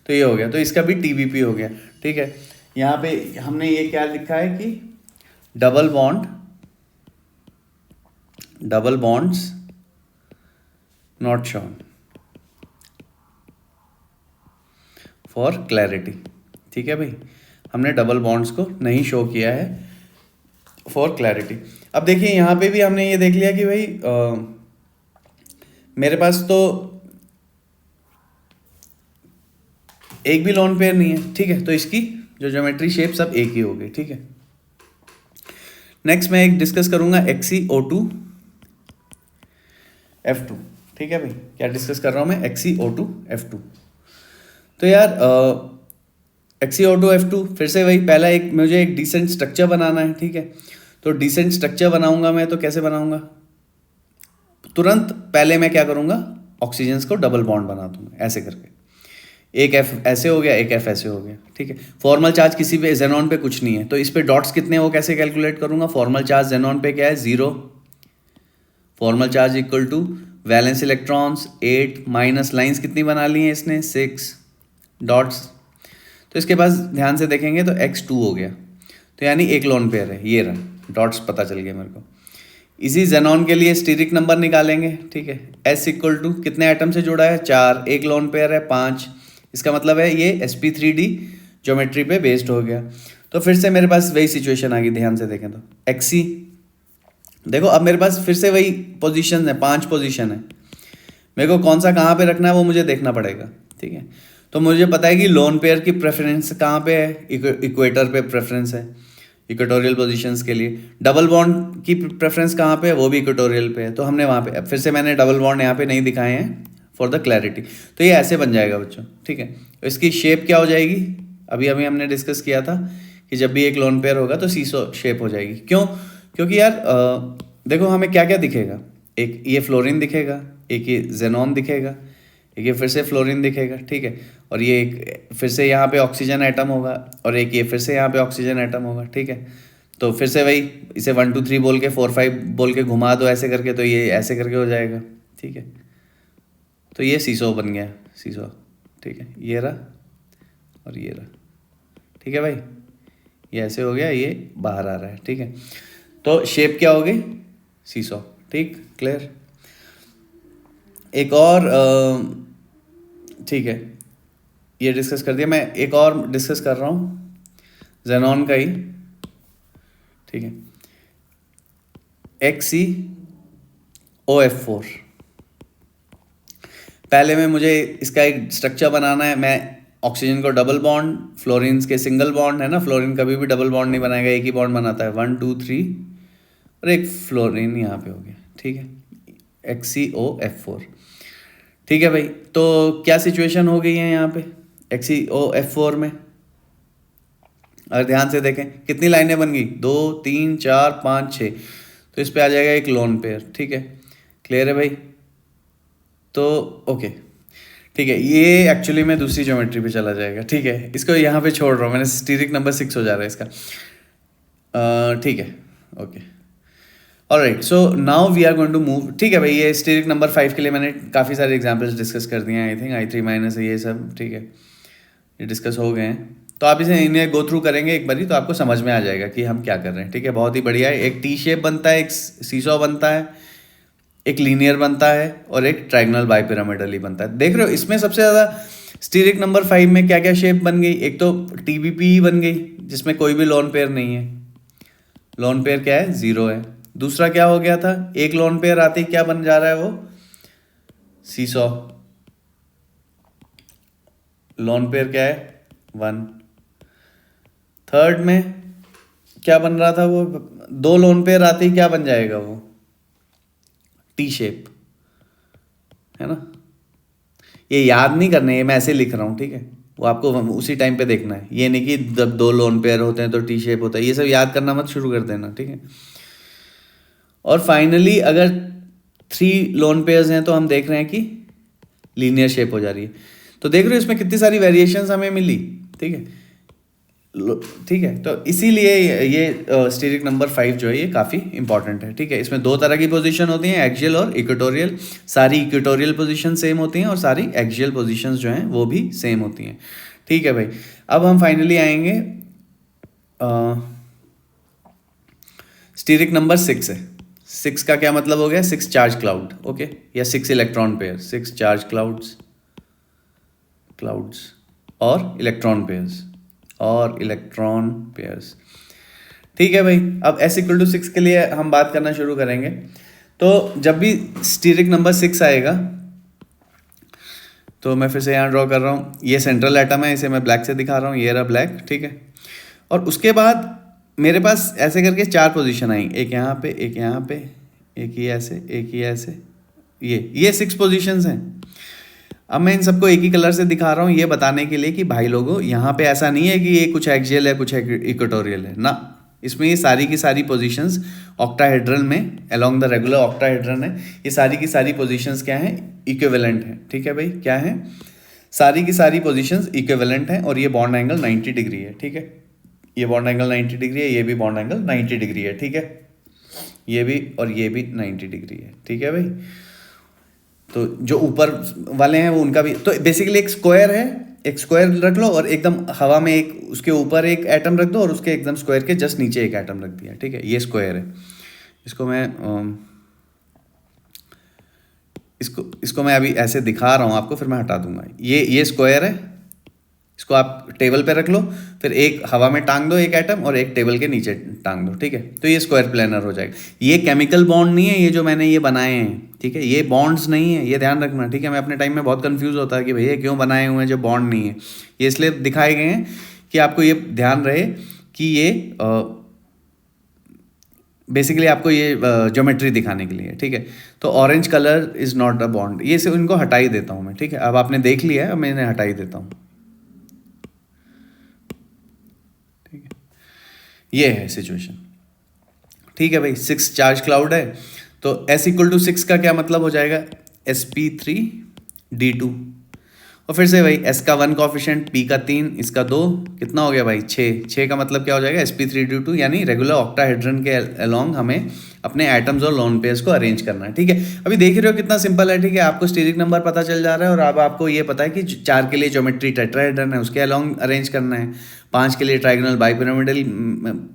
तो ये हो गया, तो इसका भी टीबीपी हो गया, ठीक है। यहाँ पे हमने ये क्या लिखा है कि double bonds not shown for clarity, ठीक है भाई। हमने डबल बॉन्ड्स को नहीं शो किया है फॉर क्लैरिटी। अब देखिए यहाँ पे भी हमने ये देख लिया कि भाई मेरे पास तो एक भी लोन पेयर नहीं है, ठीक है। तो इसकी जो ज्योमेट्री शेप सब एक ही होगी, ठीक है। नेक्स्ट मैं एक डिस्कस करूंगा XeO2 F2, ठीक है भाई। क्या डिस्कस कर रहा हूं मैं? XeO2 F2। तो यार XeO2 F2 फिर से वही पहला एक मुझे एक डिसेंट स्ट्रक्चर बनाना है, ठीक है। तो डिसेंट स्ट्रक्चर बनाऊंगा मैं, तो कैसे बनाऊंगा? तुरंत पहले मैं क्या करूंगा, ऑक्सीजन को डबल बॉन्ड बना दूंगा ऐसे करके। एक F ऐसे हो गया, एक F ऐसे हो गया, ठीक है। फॉर्मल चार्ज किसी पे जेनॉन पे कुछ नहीं है, तो इस पे डॉट्स कितने वो कैसे कैलकुलेट करूंगा? फॉर्मल चार्ज जेनॉन पे क्या है? 0। Formal charge equal to valence electrons 8 minus lines कितनी बना ली है इसने? 6 डॉट्स। तो इसके पास ध्यान से देखेंगे तो X2 हो गया, तो यानी एक लोन पेयर है, ये रहा, डॉट्स पता चल गया मेरे को। इसी जेनॉन के लिए स्टीरिक नंबर निकालेंगे, ठीक है। S इक्वल टू कितने एटम से जुड़ा है? 4, एक लोन पेयर है 5, इसका मतलब है ये sp3d ज्योमेट्री पे बेस्ड हो गया। तो फिर से मेरे पास वही सिचुएशन आ गई, ध्यान से देखें तो Xc, देखो अब मेरे पास फिर से वही पोजीशन है, 5 पोजीशन है। मेरे को कौन सा कहाँ पे रखना है वो मुझे देखना पड़ेगा, ठीक है। तो मुझे पता है कि लोन पेयर की प्रेफरेंस कहाँ पे है? इक्वेटर पे प्रेफरेंस है, इक्वेटोरियल पोजीशंस के लिए। डबल बॉन्ड की प्रेफरेंस कहाँ पे है? वो भी इक्वेटोरियल पे है, तो हमने वहाँ पे फिर से मैंने डबल बॉन्ड यहाँ पे नहीं दिखाए हैं फॉर द क्लैरिटी। तो ये ऐसे बन जाएगा बच्चों, ठीक है। तो इसकी शेप क्या हो जाएगी? अभी अभी हमने डिस्कस किया था कि जब भी एक लोन पेयर होगा तो सीसो शेप हो जाएगी। क्यों? क्योंकि यार देखो हमें क्या क्या दिखेगा, एक ये फ्लोरीन दिखेगा, एक ये जेनॉन दिखेगा, एक ये फिर से फ्लोरीन दिखेगा, ठीक है। और ये एक फिर से यहाँ पे ऑक्सीजन एटम होगा, और एक ये फिर से यहाँ पे ऑक्सीजन एटम होगा, ठीक है। तो फिर से वही इसे 1 2 3 बोल के 4 5 बोल के घुमा दो ऐसे करके, तो ये ऐसे करके हो जाएगा, ठीक है। तो ये सीसो बन गया, सीसो, ठीक है। ये रहा और ये रहा, ठीक है भाई। ये ऐसे हो गया, ये बाहर आ रहा है, ठीक है। तो शेप क्या हो गई? सीसो, ठीक, क्लियर। एक और ठीक है, ये डिस्कस कर दिया। मैं एक और डिस्कस कर रहा हूँ जेनॉन का ही, ठीक है। XeOF4। पहले में मुझे इसका एक स्ट्रक्चर बनाना है। मैं ऑक्सीजन को डबल बॉन्ड, फ्लोरीन के सिंगल बॉन्ड है ना, फ्लोरीन कभी भी डबल बॉन्ड नहीं बनाएगा, एक ही बॉन्ड बनाता है, 1 2 3, और एक फ्लोरीन यहाँ पे हो गया, ठीक है। XeOF4, ठीक है भाई। तो क्या सिचुएशन हो गई है यहाँ पे XeOF4 में? अगर ध्यान से देखें कितनी लाइनें बन गई? 2 3 4 5 6, तो इस पे आ जाएगा एक लोन पेयर, ठीक है। क्लियर है भाई? तो ओके, ठीक है। ये एक्चुअली में दूसरी ज्योमेट्री पे चला जाएगा, ठीक है। इसको यहाँ पे छोड़ रहा हूँ मैंने, स्टीरिक नंबर 6 हो जा रहा है इसका, ठीक है, okay, alright. So now we are going to move, ठीक है भाई। ये स्टीरिक नंबर 5 के लिए मैंने काफ़ी सारे एग्जाम्पल्स डिस्कस कर दिए हैं, आई थिंक I3 माइनस ये सब, ठीक है, ये डिस्कस हो गए हैं। तो आप इसे इन्हें गो थ्रू करेंगे एक बारी तो आपको समझ में आ जाएगा कि हम क्या कर रहे हैं, ठीक है। बहुत ही बढ़िया है। एक टी शेप बनता है, एक सीसो बनता है, एक लीनियर बनता है, और एक ट्रायंगुलर बाइपिरामिडल ही बनता है। देख रहे हो इसमें सबसे ज़्यादा स्टीरिक नंबर 5 में क्या क्या शेप बन गई, एक तो TBP बन गई जिसमें कोई भी लोन पेयर नहीं है, लोन पेयर क्या है, 0 है। दूसरा क्या हो गया था, एक लोन पेयर आते ही क्या बन जा रहा है वो, सीसॉ। लोन पेयर क्या है, 1। थर्ड में क्या बन रहा था वो, 2 लोन पेयर आते ही क्या बन जाएगा वो, टी शेप, है ना। ये याद नहीं करने, ये मैं ऐसे लिख रहा हूँ, ठीक है। वो आपको उसी टाइम पे देखना है, ये नहीं कि जब 2 लोन पेयर होते हैं तो टी शेप होता है, ये सब याद करना मत शुरू कर देना, ठीक है। और फाइनली अगर 3 लोन पेयर्स हैं तो हम देख रहे हैं कि लीनियर शेप हो जा रही है। तो देख रहे हो इसमें कितनी सारी वेरिएशंस हमें मिली, ठीक है। ठीक है, तो इसीलिए ये स्टीरिक नंबर 5 जो है ये काफ़ी इंपॉर्टेंट है, ठीक है। इसमें 2 तरह की पोजीशन होती हैं, एक्सियल और इक्वेटोरियल। सारी इक्वेटोरियल पोजीशन सेम होती हैं और सारी एक्सियल पोजीशंस जो हैं वो भी सेम होती हैं, ठीक है भाई। अब हम फाइनली आएंगे, स्टीरिक नंबर 6 है। 6 का क्या मतलब हो गया, 6 चार्ज क्लाउड, ओके, या 6 इलेक्ट्रॉन पेयर, 6 चार्ज क्लाउड्स और इलेक्ट्रॉन पेयर्स, ठीक है भाई। अब S=6 के लिए हम बात करना शुरू करेंगे। तो जब भी स्टीरिक नंबर 6 आएगा, तो मैं फिर से यहाँ ड्रॉ कर रहा हूँ, ये सेंट्रल एटम है, इसे मैं ब्लैक से दिखा रहा हूँ, ये रहा ब्लैक, ठीक है। और उसके बाद मेरे पास ऐसे करके 4 पोजीशन आई, एक यहाँ पे, एक यहाँ पे, एक ये ऐसे, एक ये ऐसे, ये 6 पोजीशंस हैं। अब मैं इन सबको एक ही कलर से दिखा रहा हूँ ये बताने के लिए कि भाई लोगों, यहाँ पे ऐसा नहीं है कि ये कुछ एक्सियल है कुछ इक्वेटोरियल है ना, इसमें ये सारी की सारी पोजीशंस ऑक्टाहेड्रल में अलोंग द रेगुलर ऑक्टाहेड्रन है, ये सारी की सारी पोजीशंस क्या हैं, इक्विवेलेंट है, ठीक है भाई। क्या है, सारी की सारी पोजीशंस इक्विवेलेंट हैं और ये बॉन्ड एंगल 90 डिग्री है, ठीक है। ये बॉन्ड एंगल 90 डिग्री है, ये भी बॉन्ड एंगल 90 डिग्री है, ठीक है। ये भी और ये भी 90 डिग्री है, ठीक है भाई। तो जो ऊपर वाले हैं वो उनका भी, तो बेसिकली एक स्क्वायर है, एक स्क्वायर रख लो और एकदम हवा में एक उसके ऊपर एक एटम रख दो और उसके एकदम स्क्वायर के जस्ट नीचे एक एटम रख दिया, ठीक है। ये स्क्वायर है, इसको मैं इसको मैं अभी ऐसे दिखा रहा हूँ आपको, फिर मैं हटा दूंगा। ये स्क्वायर है, इसको आप टेबल पे रख लो, फिर एक हवा में टांग दो एक एटम और एक टेबल के नीचे टांग दो, ठीक है। तो ये स्क्वायर प्लेनर हो जाएगा। ये केमिकल बॉन्ड नहीं है, ये जो मैंने ये बनाए हैं, ठीक है, ये बॉन्ड्स नहीं है, ये ध्यान रखना, ठीक है। मैं अपने टाइम में बहुत कंफ्यूज होता है कि भैया क्यों बनाए हुए हैं जो बॉन्ड नहीं है, ये इसलिए दिखाए गए हैं कि आपको ये ध्यान रहे कि ये बेसिकली आपको ये ज्योमेट्री दिखाने के लिए, ठीक है। तो orange colour is not a bond, ये से इनको हटा ही देता हूँ मैं, ठीक है। अब आपने देख लिया है, अब मैं इन्हें हटा ही देता हूँ, ठीक है। ये है सिचुएशन, ठीक है भाई। 6 चार्ज क्लाउड है, तो S=6 का क्या मतलब हो जाएगा, sp3d2। और फिर से भाई S का 1 कॉफिशेंट, P का 3, इसका 2, कितना हो गया भाई, 6 का मतलब क्या हो जाएगा, sp3d2, यानी रेगुलर ऑक्टाहेड्रन के अलोंग हमें अपने एटम्स और लोन पेयर्स को अरेंज करना है, ठीक है। अभी देख रहे हो कितना सिंपल है, ठीक है। आपको स्टीरिक नंबर पता चल जा रहा है और अब आपको ये पता है कि 4 के लिए ज्योमेट्री टेट्राहेड्रन है, उसके अलोंग अरेंज करना है। 5 के लिए ट्राइगोनल बाइपिरामिडल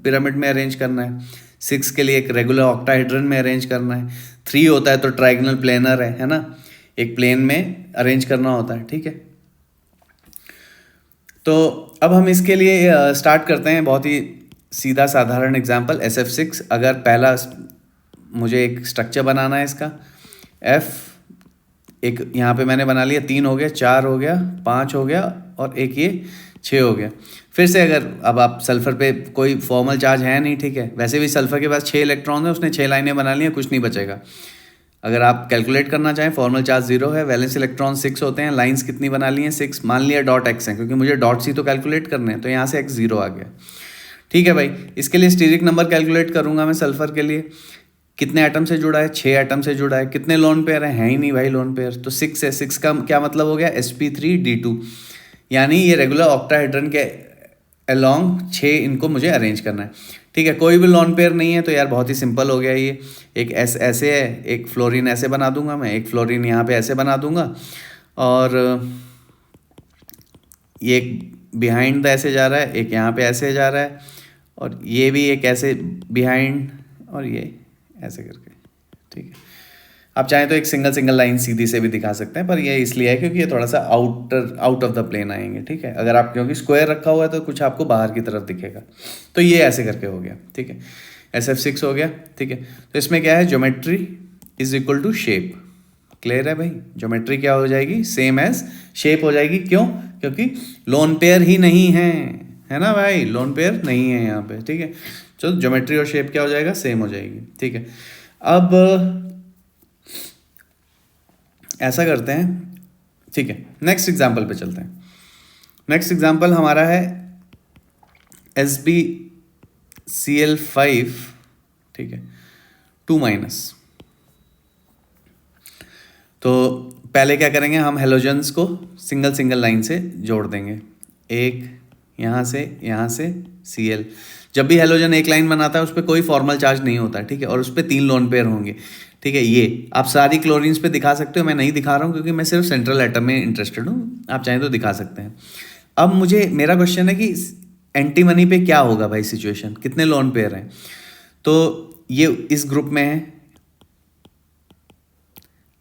पिरामिड में अरेंज करना है। 6 के लिए एक रेगुलर ऑक्टाहेड्रन में अरेंज करना है। 3 होता है तो ट्राइगोनल प्लेनर है ना, एक प्लेन में अरेंज करना होता है, ठीक है। तो अब हम इसके लिए स्टार्ट करते हैं, बहुत ही सीधा साधारण एग्जांपल, SF6। अगर पहला मुझे एक स्ट्रक्चर बनाना है इसका, F एक यहाँ पे मैंने बना लिया, 3 हो गया, 4 हो गया, 5 हो गया और एक ये 6 हो गया। फिर से अगर अब आप सल्फर पे कोई फॉर्मल चार्ज है नहीं, ठीक है, वैसे भी सल्फर के पास 6 इलेक्ट्रॉन है, उसने 6 लाइनें बना ली हैं, कुछ नहीं बचेगा। अगर आप कैलकुलेट करना चाहें, फॉर्मल चार्ज 0 है, वैलेंस इलेक्ट्रॉन 6 होते हैं, लाइंस कितनी बना ली हैं, 6, मान लिया डॉट x है, क्योंकि मुझे डॉट सी तो कैलकुलेट करने हैं, तो यहाँ से x 0 आ गया, ठीक है भाई। इसके लिए स्टीरिक नंबर कैलकुलेट करूंगा मैं सल्फर के लिए, कितने एटम से जुड़ा है, 6 एटम से जुड़ा है। कितने लोन पेयर है ही नहीं भाई लोन पेयर, तो 6 है। 6 का क्या मतलब हो गया, sp3d2, यानी ये रेगुलर ऑक्टाहेड्रन के अलोंग 6 इनको मुझे अरेंज करना है, ठीक है। कोई भी लोन पेयर नहीं है तो यार बहुत ही सिंपल हो गया ये। एक एस ऐसे है, एक फ्लोरीन ऐसे बना दूंगा मैं, एक फ्लोरीन यहाँ पे ऐसे बना दूंगा और ये एक बिहाइंड द ऐसे जा रहा है, एक यहाँ पे ऐसे जा रहा है और ये भी एक ऐसे बिहाइंड और ये ऐसे करके, ठीक है। आप चाहें तो एक सिंगल सिंगल लाइन सीधी से भी दिखा सकते हैं, पर ये इसलिए है क्योंकि ये थोड़ा सा आउट ऑफ द प्लेन आएंगे, ठीक है। अगर आप क्योंकि स्क्वायर रखा हुआ है तो कुछ आपको बाहर की तरफ दिखेगा। तो ये ऐसे करके हो गया, ठीक है। SF6 हो गया, ठीक है। तो इसमें क्या है, geometry is equal to shape. Clear है भाई, ज्योमेट्री क्या हो जाएगी, सेम एज शेप हो जाएगी। क्यों? क्योंकि लोन पेयर ही नहीं है ना भाई, लोन पेयर नहीं है यहाँ पे, ठीक है। तो ज्योमेट्री और शेप क्या हो जाएगा, सेम हो जाएगी, ठीक है। अब ऐसा करते हैं, ठीक है, नेक्स्ट एग्जाम्पल पे चलते हैं। नेक्स्ट एग्जाम्पल हमारा है SbCl5, ठीक है, 2-। तो पहले क्या करेंगे, हम हेलोजन्स को सिंगल सिंगल लाइन से जोड़ देंगे। एक यहाँ से Cl। जब भी हेलोजन एक लाइन बनाता है उस पर कोई फॉर्मल चार्ज नहीं होता, ठीक है, और उस पर 3 लोन पेयर होंगे, ठीक है। ये आप सारी क्लोरीन्स पे दिखा सकते हो, मैं नहीं दिखा रहा हूँ क्योंकि मैं सिर्फ सेंट्रल एटम में इंटरेस्टेड हूँ, आप चाहें तो दिखा सकते हैं। अब मुझे मेरा क्वेश्चन है कि एंटीमनी पे क्या होगा भाई सिचुएशन, कितने लोन पेयर हैं। तो ये इस ग्रुप में है,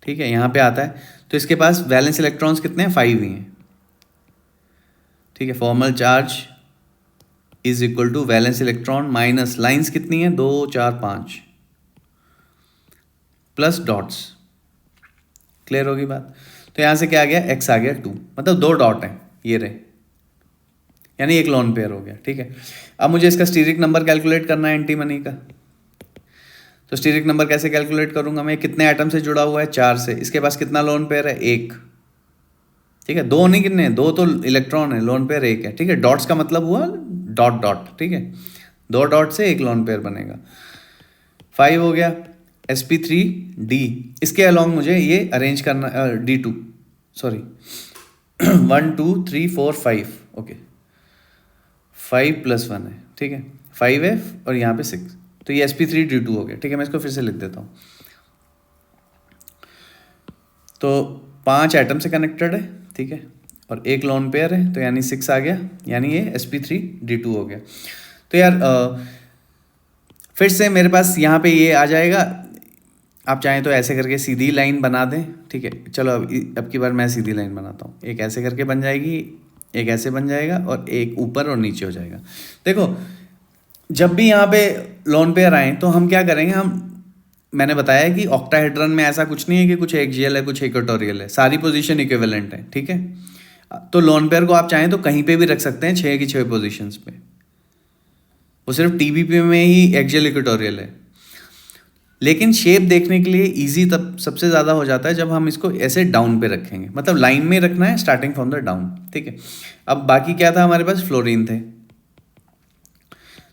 ठीक है, यहाँ पे आता है। तो इसके पास वैलेंस इलेक्ट्रॉन्स कितने हैं, 5 ही हैं, ठीक है। Formal charge is equal to valence electron minus lines कितनी है, 2 4 5 प्लस डॉट्स। क्लियर होगी बात। तो यहाँ से क्या आ गया, x आ गया 2, मतलब 2 डॉट हैं ये रहे, यानी एक लोन पेयर हो गया, ठीक है। अब मुझे इसका स्टीरिक नंबर कैलकुलेट करना है एंटीमनी का। तो स्टीरिक नंबर कैसे कैलकुलेट करूंगा मैं, कितने एटम से जुड़ा हुआ है, 4 से। इसके पास कितना लोन पेयर है, 1, ठीक है। 2 नहीं, कितने, 2 तो इलेक्ट्रॉन है, लोन पेयर 1 है, ठीक है। डॉट्स का मतलब हुआ डॉट डॉट, ठीक है, 2 डॉट से 1 लोन पेयर बनेगा। 5 हो गया sp3d। इसके अलॉन्ग मुझे ये अरेंज करना, D2 सॉरी 1 2 3 4 5, ओके, 5 + 1 है, ठीक है, 5 है और यहाँ पे 6, तो ये sp3d2 हो गया, ठीक है। मैं इसको फिर से लिख देता हूँ। तो 5 एटम से कनेक्टेड है, ठीक है, और 1 लोन पेयर है, तो यानी 6 आ गया, यानी ये sp3d2 हो गया। तो यार फिर से मेरे पास यहाँ पे ये आ जाएगा। आप चाहें तो ऐसे करके सीधी लाइन बना दें, ठीक है। चलो अब की बार मैं सीधी लाइन बनाता हूँ। एक ऐसे करके बन जाएगी, एक ऐसे बन जाएगा और एक ऊपर और नीचे हो जाएगा। देखो जब भी यहाँ पे लोन पेयर आए तो हम क्या करेंगे, मैंने बताया कि ऑक्टाहेड्रन में ऐसा कुछ नहीं है कि कुछ एक्सियल है कुछ इक्वेटोरियल है, सारी पोजीशन इक्विवेलेंट है, ठीक है। तो लोन पेयर को आप चाहें तो कहीं पे भी रख सकते हैं, 6 की 6 पोजीशंस पे। वो सिर्फ TBP में ही एक्सियल इक्वेटोरियल है। लेकिन शेप देखने के लिए इजी तब सबसे ज़्यादा हो जाता है जब हम इसको ऐसे डाउन पे रखेंगे, मतलब लाइन में रखना है स्टार्टिंग फ्रॉम द डाउन, ठीक है। अब बाकी क्या था, हमारे पास फ्लोरीन थे,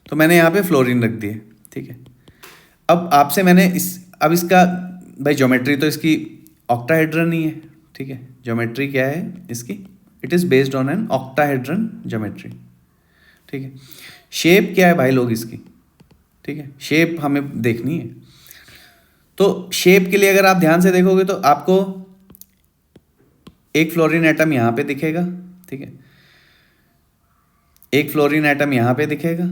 तो मैंने यहाँ पे फ्लोरीन रख दिए, ठीक है। अब आपसे मैंने अब इसका भाई ज्योमेट्री तो इसकी ऑक्टाहेड्रन ही है, ठीक है। ज्योमेट्री क्या है इसकी, it is based on an octahedron geometry, ठीक है। शेप क्या है भाई लोग इसकी, ठीक है, शेप हमें देखनी है। तो शेप के लिए अगर आप ध्यान से देखोगे तो आपको एक फ्लोरीन एटम यहाँ पे दिखेगा, ठीक है, एक फ्लोरीन एटम यहाँ पे दिखेगा,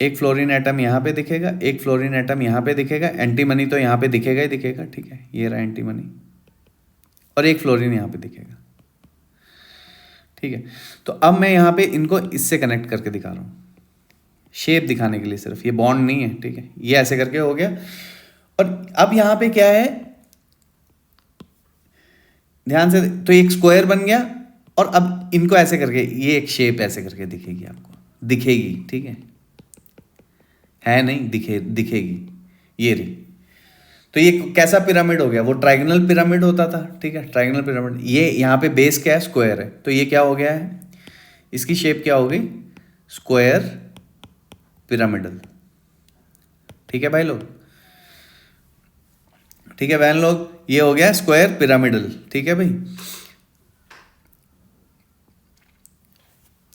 एक फ्लोरीन एटम यहाँ पे दिखेगा, एक फ्लोरीन एटम यहाँ पे दिखेगा। एंटीमनी तो यहाँ पे दिखेगा ही दिखेगा, ठीक है, ये रहा एंटीमनी, और एक फ्लोरीन यहाँ पे दिखेगा, ठीक है। तो अब मैं यहाँ पे इनको इससे कनेक्ट करके दिखा रहा हूँ, शेप दिखाने के लिए सिर्फ, ये बॉन्ड नहीं है, ठीक है। ये ऐसे करके हो गया। और अब यहाँ पे क्या है, ध्यान से, तो एक स्क्वायर बन गया, और अब इनको ऐसे करके ये एक शेप ऐसे करके दिखेगी, आपको दिखेगी, ठीक है नहीं, दिखेगी, ये रही। तो ये कैसा पिरामिड हो गया, वो ट्राइगोनल पिरामिड होता था, ठीक है, ट्राइगोनल पिरामिड। ये यहाँ पे बेस क्या है, स्क्वायर है, तो ये क्या हो गया है, इसकी शेप क्या हो गई, स्क्वायर पिरामिडल, ठीक है भाई लोग, ठीक है बहन लोग, ये हो गया स्क्वायर पिरामिडल, ठीक है भाई।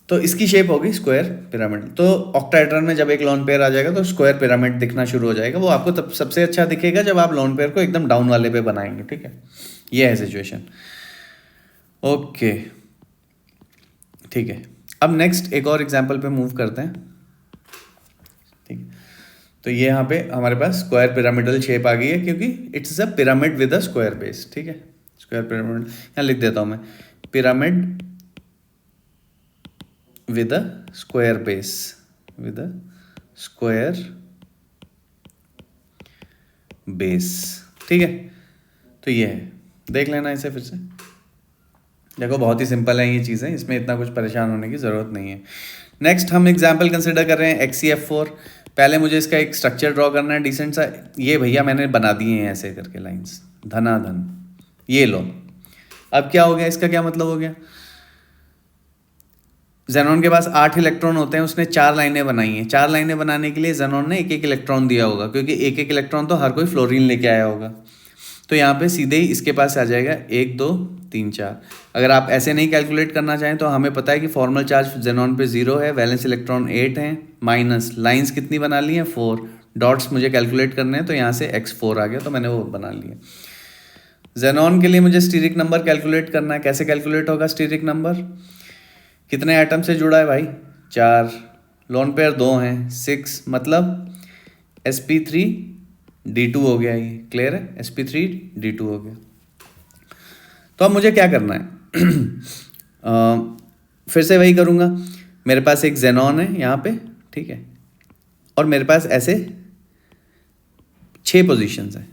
तो इसकी शेप होगी स्क्वायर पिरामिड। तो ऑक्टाहेड्रन में जब एक लोन पेयर आ जाएगा तो स्क्वायर पिरामिड दिखना शुरू हो जाएगा। वो आपको तब सबसे अच्छा दिखेगा जब आप लोन पेयर को एकदम डाउन वाले पे बनाएंगे, ठीक है। ये है सिचुएशन, ओके, ठीक है। अब नेक्स्ट एक और एग्जांपल पे मूव करते हैं, ठीक है। तो ये यहाँ पे हमारे पास स्क्वायर पिरामिडल शेप आ गई है, क्योंकि it's a pyramid with a square base. ठीक है, स्क्वायर पिरामिड यहाँ लिख देता हूँ मैं, pyramid with a square base, with a square base. ठीक है, तो ये है, देख लेना इसे फिर से। देखो बहुत ही सिंपल है ये चीज़ें, इसमें इतना कुछ परेशान होने की ज़रूरत नहीं है। नेक्स्ट हम एग्जाम्पल कंसिडर कर रहे हैं XCF4। पहले मुझे इसका एक स्ट्रक्चर ड्रॉ करना है डिसेंट सा। ये भैया मैंने बना दिए हैं ऐसे करके लाइंस, धनाधन, ये लो। अब क्या हो गया, इसका क्या मतलब हो गया, जेनॉन के पास 8 इलेक्ट्रॉन होते हैं, उसने 4 लाइनें बनाई हैं। 4 लाइनें बनाने के लिए जेनॉन ने एक एक इलेक्ट्रॉन दिया होगा, क्योंकि एक एक इलेक्ट्रॉन तो हर कोई फ्लोरीन लेके आया होगा। तो यहाँ पे सीधे ही इसके पास आ जाएगा 1 2 3 4। अगर आप ऐसे नहीं कैलकुलेट करना चाहें तो हमें पता है कि फॉर्मल चार्ज जेनॉन पे 0 है, वैलेंस इलेक्ट्रॉन 8 हैं, माइनस लाइंस कितनी बना ली हैं 4, डॉट्स मुझे कैलकुलेट करने हैं, तो यहाँ से x4 आ गया, तो मैंने वो बना लिया। जेनॉन के लिए मुझे स्टीरिक नंबर कैलकुलेट करना है। कैसे कैलकुलेट होगा स्टीरिक नंबर, कितने एटम से जुड़ा है भाई, 4, लोन पेयर 2 हैं, 6, मतलब sp3d2 हो गया। ये क्लियर है, sp3d2 हो गया। तो अब मुझे क्या करना है फिर से वही करूँगा। मेरे पास एक जेनॉन है यहाँ पे, ठीक है, और मेरे पास ऐसे 6 पोजीशंस हैं।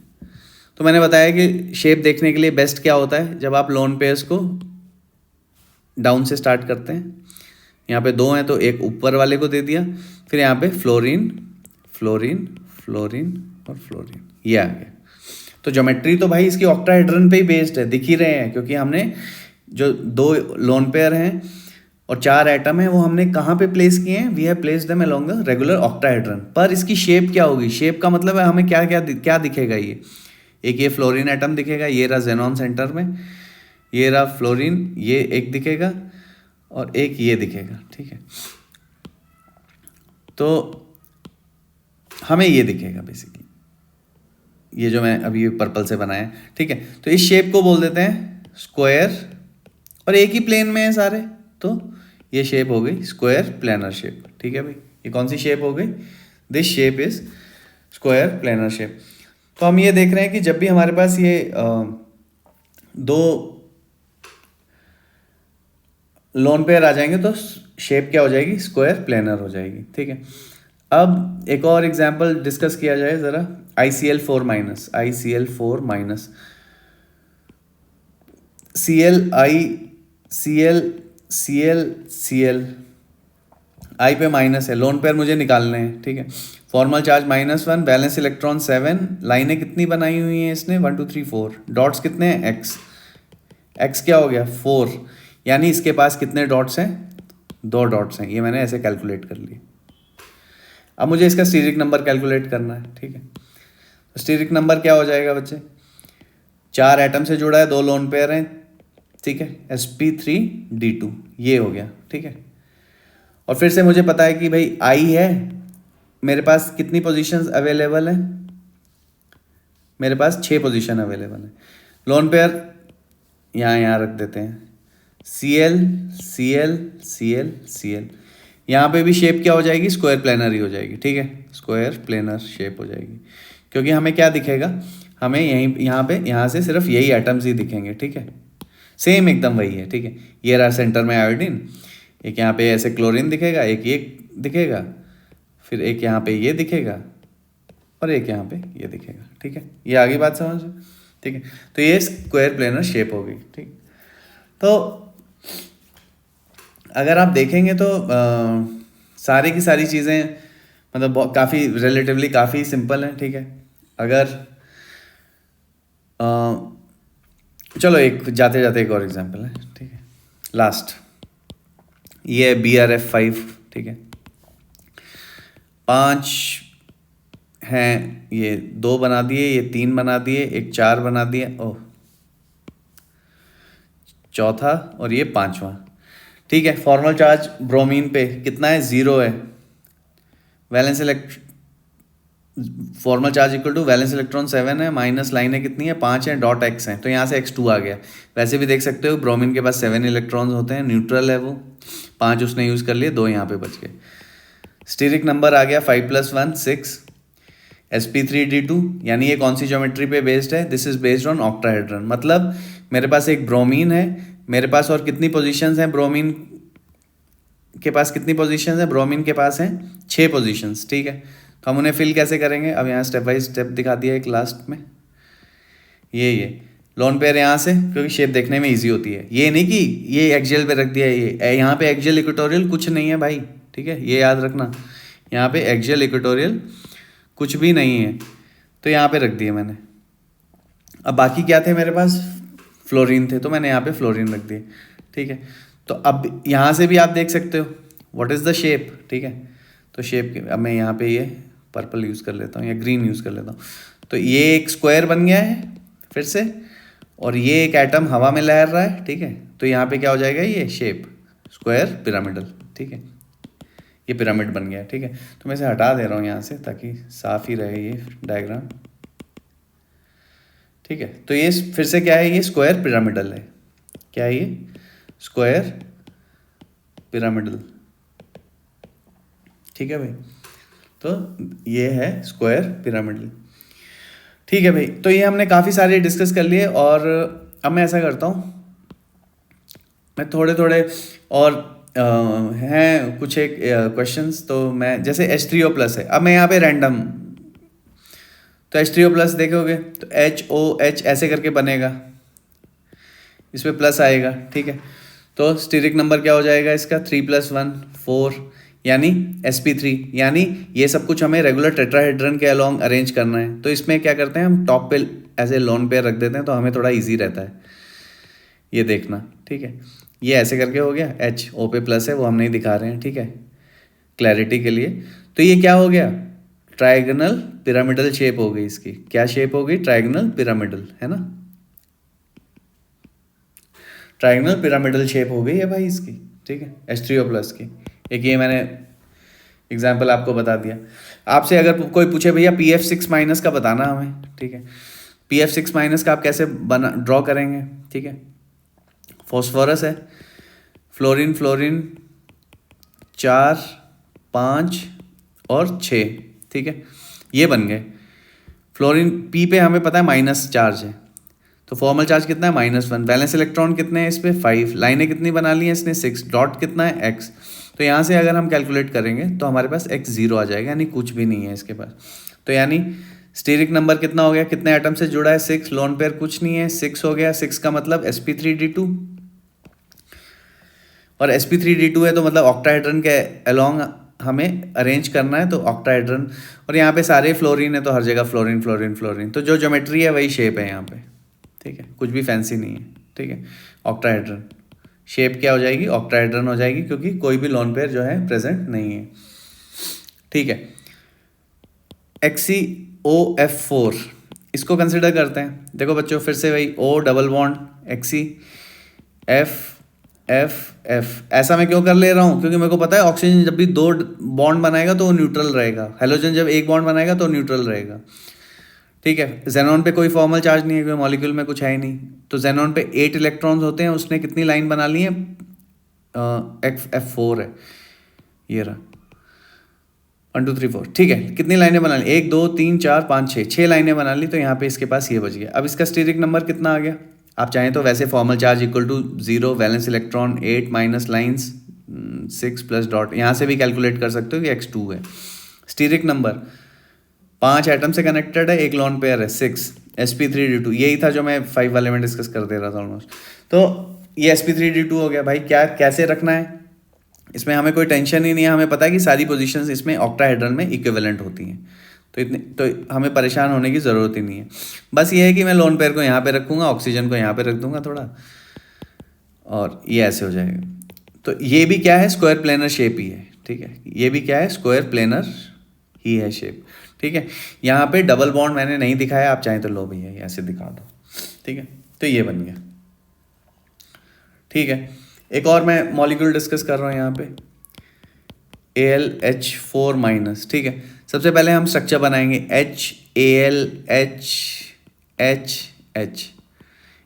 तो मैंने बताया कि शेप देखने के लिए बेस्ट क्या होता है, जब आप लोन पेयर्स को डाउन से स्टार्ट करते हैं। यहाँ पे 2 हैं तो एक ऊपर वाले को दे दिया, फिर यहाँ पे फ्लोरीन फ्लोरीन फ्लोरीन और फ्लोरीन, ये आ गया। तो ज्योमेट्री तो भाई इसकी ऑक्टाहेड्रन पे ही बेस्ड है, दिख ही रहे हैं, क्योंकि हमने जो 2 लोन पेयर हैं और 4 एटम हैं वो हमने कहाँ पे प्लेस किए हैं, we have placed them along the regular octahedron. पर इसकी शेप क्या होगी, शेप का मतलब है हमें क्या क्या क्या दिखेगा। ये एक ये फ्लोरीन एटम दिखेगा, ये रहा जेनॉन सेंटर में, ये रहा फ्लोरीन, ये एक दिखेगा और एक ये दिखेगा। ठीक है, तो हमें ये दिखेगा बेसिकली, ये जो मैं अभी पर्पल से बनाया है। ठीक है, तो इस शेप को बोल देते हैं स्क्वायर, और एक ही प्लेन में है सारे, तो ये शेप हो गई स्क्वायर प्लेनर शेप। ठीक है भाई, ये कौन सी शेप हो गई, this shape is square planar shape. तो हम ये देख रहे हैं कि जब भी हमारे पास ये 2 लोन पेयर आ जाएंगे तो शेप क्या हो जाएगी, स्क्वायर प्लेनर हो जाएगी। ठीक है, अब एक और एग्जांपल डिस्कस किया जाए ज़रा, ICl4 minus, ICl4 minus, Cl I पे माइनस है, लोन पेयर मुझे निकालने हैं। ठीक है, फॉर्मल चार्ज -1, बैलेंस इलेक्ट्रॉन 7, लाइनें कितनी बनाई हुई हैं इसने, 1 2 3 4, डॉट्स कितने हैं x क्या हो गया 4, यानी इसके पास कितने डॉट्स हैं, 2 डॉट्स हैं। ये मैंने ऐसे कैलकुलेट कर लिए। अब मुझे इसका स्टीरिक नंबर कैलकुलेट करना है। ठीक है, तो स्टीरिक नंबर क्या हो जाएगा बच्चे, 4 एटम से जुड़ा है, 2 लोन पेयर हैं। ठीक है, sp3d2 ये हो गया। ठीक है, और फिर से मुझे पता है कि भाई I है, मेरे पास कितनी पोजीशंस अवेलेबल है, मेरे पास 6 पोजीशन अवेलेबल है। लोन पेयर यहाँ रख देते हैं, Cl Cl Cl Cl, यहाँ पे भी शेप क्या हो जाएगी, स्क्वायर प्लेनर ही हो जाएगी। ठीक है, स्क्वायर प्लेनर शेप हो जाएगी, क्योंकि हमें क्या दिखेगा, हमें यहाँ से सिर्फ यही एटम्स ही दिखेंगे। ठीक है, सेम एकदम वही है। ठीक है, ये रहा सेंटर में आयोडीन, एक यहाँ पे ऐसे क्लोरीन दिखेगा, एक ये दिखेगा, फिर एक यहाँ पे ये दिखेगा और एक यहाँ पे ये दिखेगा। ठीक है, ये आगे बात समझ। ठीक है, तो ये स्क्वायर प्लेनर शेप हो गई। ठीक, तो अगर आप देखेंगे तो सारी की सारी चीज़ें मतलब काफ़ी रिलेटिवली काफ़ी सिंपल हैं। ठीक है, अगर चलो एक जाते जाते एक और एग्जांपल है। ठीक है, लास्ट ये BRF5। ठीक है, 5 हैं, ये 2 बना दिए, ये 3 बना दिए, एक 4 बना दिए, ओह चौथा, और ये 5वां। ठीक है, फॉर्मल चार्ज ब्रोमीन पे कितना है, 0 है। Valence formal charge equal to valence electron 7 है, माइनस लाइनें कितनी है, 5 है, डॉट x है, तो यहाँ से x2 आ गया। वैसे भी देख सकते हो ब्रोमीन के पास 7 इलेक्ट्रॉन्स होते हैं, न्यूट्रल है वो, 5 उसने यूज़ कर लिए, 2 यहाँ पे बच गए। स्टीरिक नंबर आ गया 5 + 1 6, sp3d2 यानी ये कौन सी ज्योमेट्री पे बेस्ड है? This is based on octahedron. मतलब मेरे पास एक ब्रोमीन है, मेरे पास और कितनी पोजीशंस हैं? ब्रोमीन के पास कितनी पोजीशंस हैं? ब्रोमीन के पास हैं 6 पोजीशंस, ठीक है। तो हम उन्हें फिल कैसे करेंगे? अब यहाँ स्टेप बाय स्टेप दिखा दिया एक लास्ट में। ये लोन पेयर यहाँ से, क्योंकि शेप देखने में ईजी होती है। ये नहीं कि ये एक्सियल पे रख दिया, ये यहाँ पे एक्सियल इक्वेटोरियल कुछ नहीं है भाई, ठीक है, ये याद रखना। यहाँ पे एक्सियल इक्वेटोरियल कुछ भी नहीं है, तो यहाँ पे रख दिए मैंने। अब बाकी क्या थे मेरे पास? फ्लोरीन थे, तो मैंने यहाँ पे फ्लोरीन रख दिए, ठीक है। तो अब यहाँ से भी आप देख सकते हो व्हाट इज़ द शेप, ठीक है। तो शेप के अब मैं यहाँ पे ये पर्पल यूज़ कर लेता हूँ या ग्रीन यूज़ कर लेता हूँ। तो ये एक स्क्वायर बन गया है फिर से, और ये एक एटम हवा में लहर रहा है, ठीक है। तो यहाँ पे क्या हो जाएगा? ये शेप स्क्वायर पिरामिडल, ठीक है। ये पिरामिड बन गया, ठीक है। तो मैं इसे हटा दे रहा हूँ यहाँ से ताकि साफ ही रहे ये डायग्राम, ठीक है। तो ये फिर से क्या है? ये स्क्वायर पिरामिडल है। क्या है ये? स्क्वायर पिरामिडल, ठीक है भाई। तो ये है स्क्वायर पिरामिडल, ठीक है भाई। तो ये हमने काफ़ी सारे डिस्कस कर लिए, और अब मैं ऐसा करता हूँ, मैं थोड़े थोड़े और हैं कुछ एक क्वेश्चंस, तो मैं जैसे H3O+ है, अब मैं यहाँ पे रैंडम, तो H3O+ देखोगे तो HOH ऐसे करके बनेगा, इसमें प्लस आएगा, ठीक है। तो स्टीरिक नंबर क्या हो जाएगा इसका? 3 + 1 4, यानी sp3। यानी ये सब कुछ हमें रेगुलर टेट्राहेड्रन के अलोंग अरेंज करना है। तो इसमें क्या करते हैं हम? टॉप पे ऐसे लोन पेयर रख देते हैं, तो हमें थोड़ा इजी रहता है ये देखना, ठीक है। ये ऐसे करके हो गया, HO पे प्लस है, वो हम नहीं दिखा रहे हैं, ठीक है, क्लैरिटी के लिए। तो ये क्या हो गया? ट्राइगोनल पिरामिडल शेप हो गई इसकी। क्या शेप हो गई? ट्राइगोनल पिरामिडल, है ना। ट्राइगोनल पिरामिडल शेप हो गई है भाई इसकी, ठीक है, H3O+ की। एक ये मैंने एग्जाम्पल आपको बता दिया। आपसे अगर कोई पूछे भैया PF6- का बताना हमें, ठीक है, PF6- का आप कैसे बना ड्रॉ करेंगे, ठीक है। फॉस्फोरस है, फ्लोरीन 4 5 और 6, ठीक है, ये बन गए। फ्लोरीन P पे हमें पता है माइनस चार्ज है, तो फॉर्मल चार्ज कितना है? -1। बैलेंस इलेक्ट्रॉन कितने हैं इस पर? 5। लाइनें कितनी बना ली हैं इसने? 6। डॉट कितना है? x। तो यहाँ से अगर हम कैलकुलेट करेंगे तो हमारे पास x 0 आ जाएगा, यानी कुछ भी नहीं है इसके पास। तो यानी स्टीरिक नंबर कितना हो गया? कितने एटम से जुड़ा है? 6। लोन पेयर कुछ नहीं है, 6 हो गया। 6 का मतलब sp3d2, और sp3d2 है तो मतलब ऑक्टाहेड्रन के अलोंग हमें अरेंज करना है, तो ऑक्टाहेड्रन। और यहाँ पे सारे फ्लोरीन है, तो हर जगह फ्लोरीन फ्लोरीन फ्लोरीन। तो जो ज्योमेट्री है वही शेप है यहाँ पे, ठीक है, कुछ भी फैंसी नहीं है, ठीक है। ऑक्टाहेड्रन शेप क्या हो जाएगी? ऑक्टाहेड्रन हो जाएगी, क्योंकि कोई भी लोन पेयर जो है प्रेजेंट नहीं है, ठीक है। XeOF4 इसको कंसिडर करते हैं। देखो बच्चों, फिर से वही O double bond Xe F ऐसा मैं क्यों कर ले रहा हूँ? क्योंकि मेरे को पता है ऑक्सीजन जब भी 2 बॉन्ड बनाएगा तो वो न्यूट्रल रहेगा, हेलोजन जब 1 बॉन्ड बनाएगा तो न्यूट्रल रहेगा, ठीक है। जेनॉन पे कोई फॉर्मल चार्ज नहीं है, कोई मॉलिक्यूल में कुछ है ही नहीं। तो जेनॉन पे 8 इलेक्ट्रॉन्स होते हैं, उसने कितनी लाइन बना ली है? F4 है, ये रहा 1 2 3 4, ठीक है। कितनी लाइनें बना ली? 1 2 3 4 5 6 लाइनें बना ली। तो यहाँ पे इसके पास ये बच गया। अब इसका स्टीरिक नंबर कितना आ गया? आप चाहें तो वैसे formal charge = 0, valence electron 8 minus lines 6 plus dot, यहाँ से भी कैलकुलेट कर सकते हो कि X2 है। स्टीरिक नंबर 5 एटम से कनेक्टेड है, एक लॉन पेयर है 6, sp3d2। यही था जो मैं 5 वाले में डिस्कस कर दे रहा था ऑलमोस्ट। तो ये sp3d2 हो गया भाई। क्या कैसे रखना है इसमें? हमें कोई टेंशन ही नहीं है, हमें पता है कि सारी पोजीशंस इसमें ऑक्टाहेड्रन में इक्विवेलेंट होती हैं, तो हमें परेशान होने की ज़रूरत ही नहीं है। बस ये है कि मैं लोन पेयर को यहाँ पे रखूँगा, ऑक्सीजन को यहाँ पे रख दूंगा थोड़ा, और ये ऐसे हो जाएगा। तो ये भी क्या है? स्क्वायर प्लेनर शेप ही है, ठीक है। ये भी क्या है? स्क्वायर प्लेनर ही है शेप, ठीक है। यहाँ पे डबल बॉन्ड मैंने नहीं दिखाया, आप चाहें तो लो भैया ऐसे दिखा दो, ठीक है। तो ये बन गया, ठीक है। एक और मैं मॉलिक्यूल डिस्कस कर रहा हूँ यहाँ पे, AlH4-, ठीक है। सबसे पहले हम स्ट्रक्चर बनाएंगे HAlHH।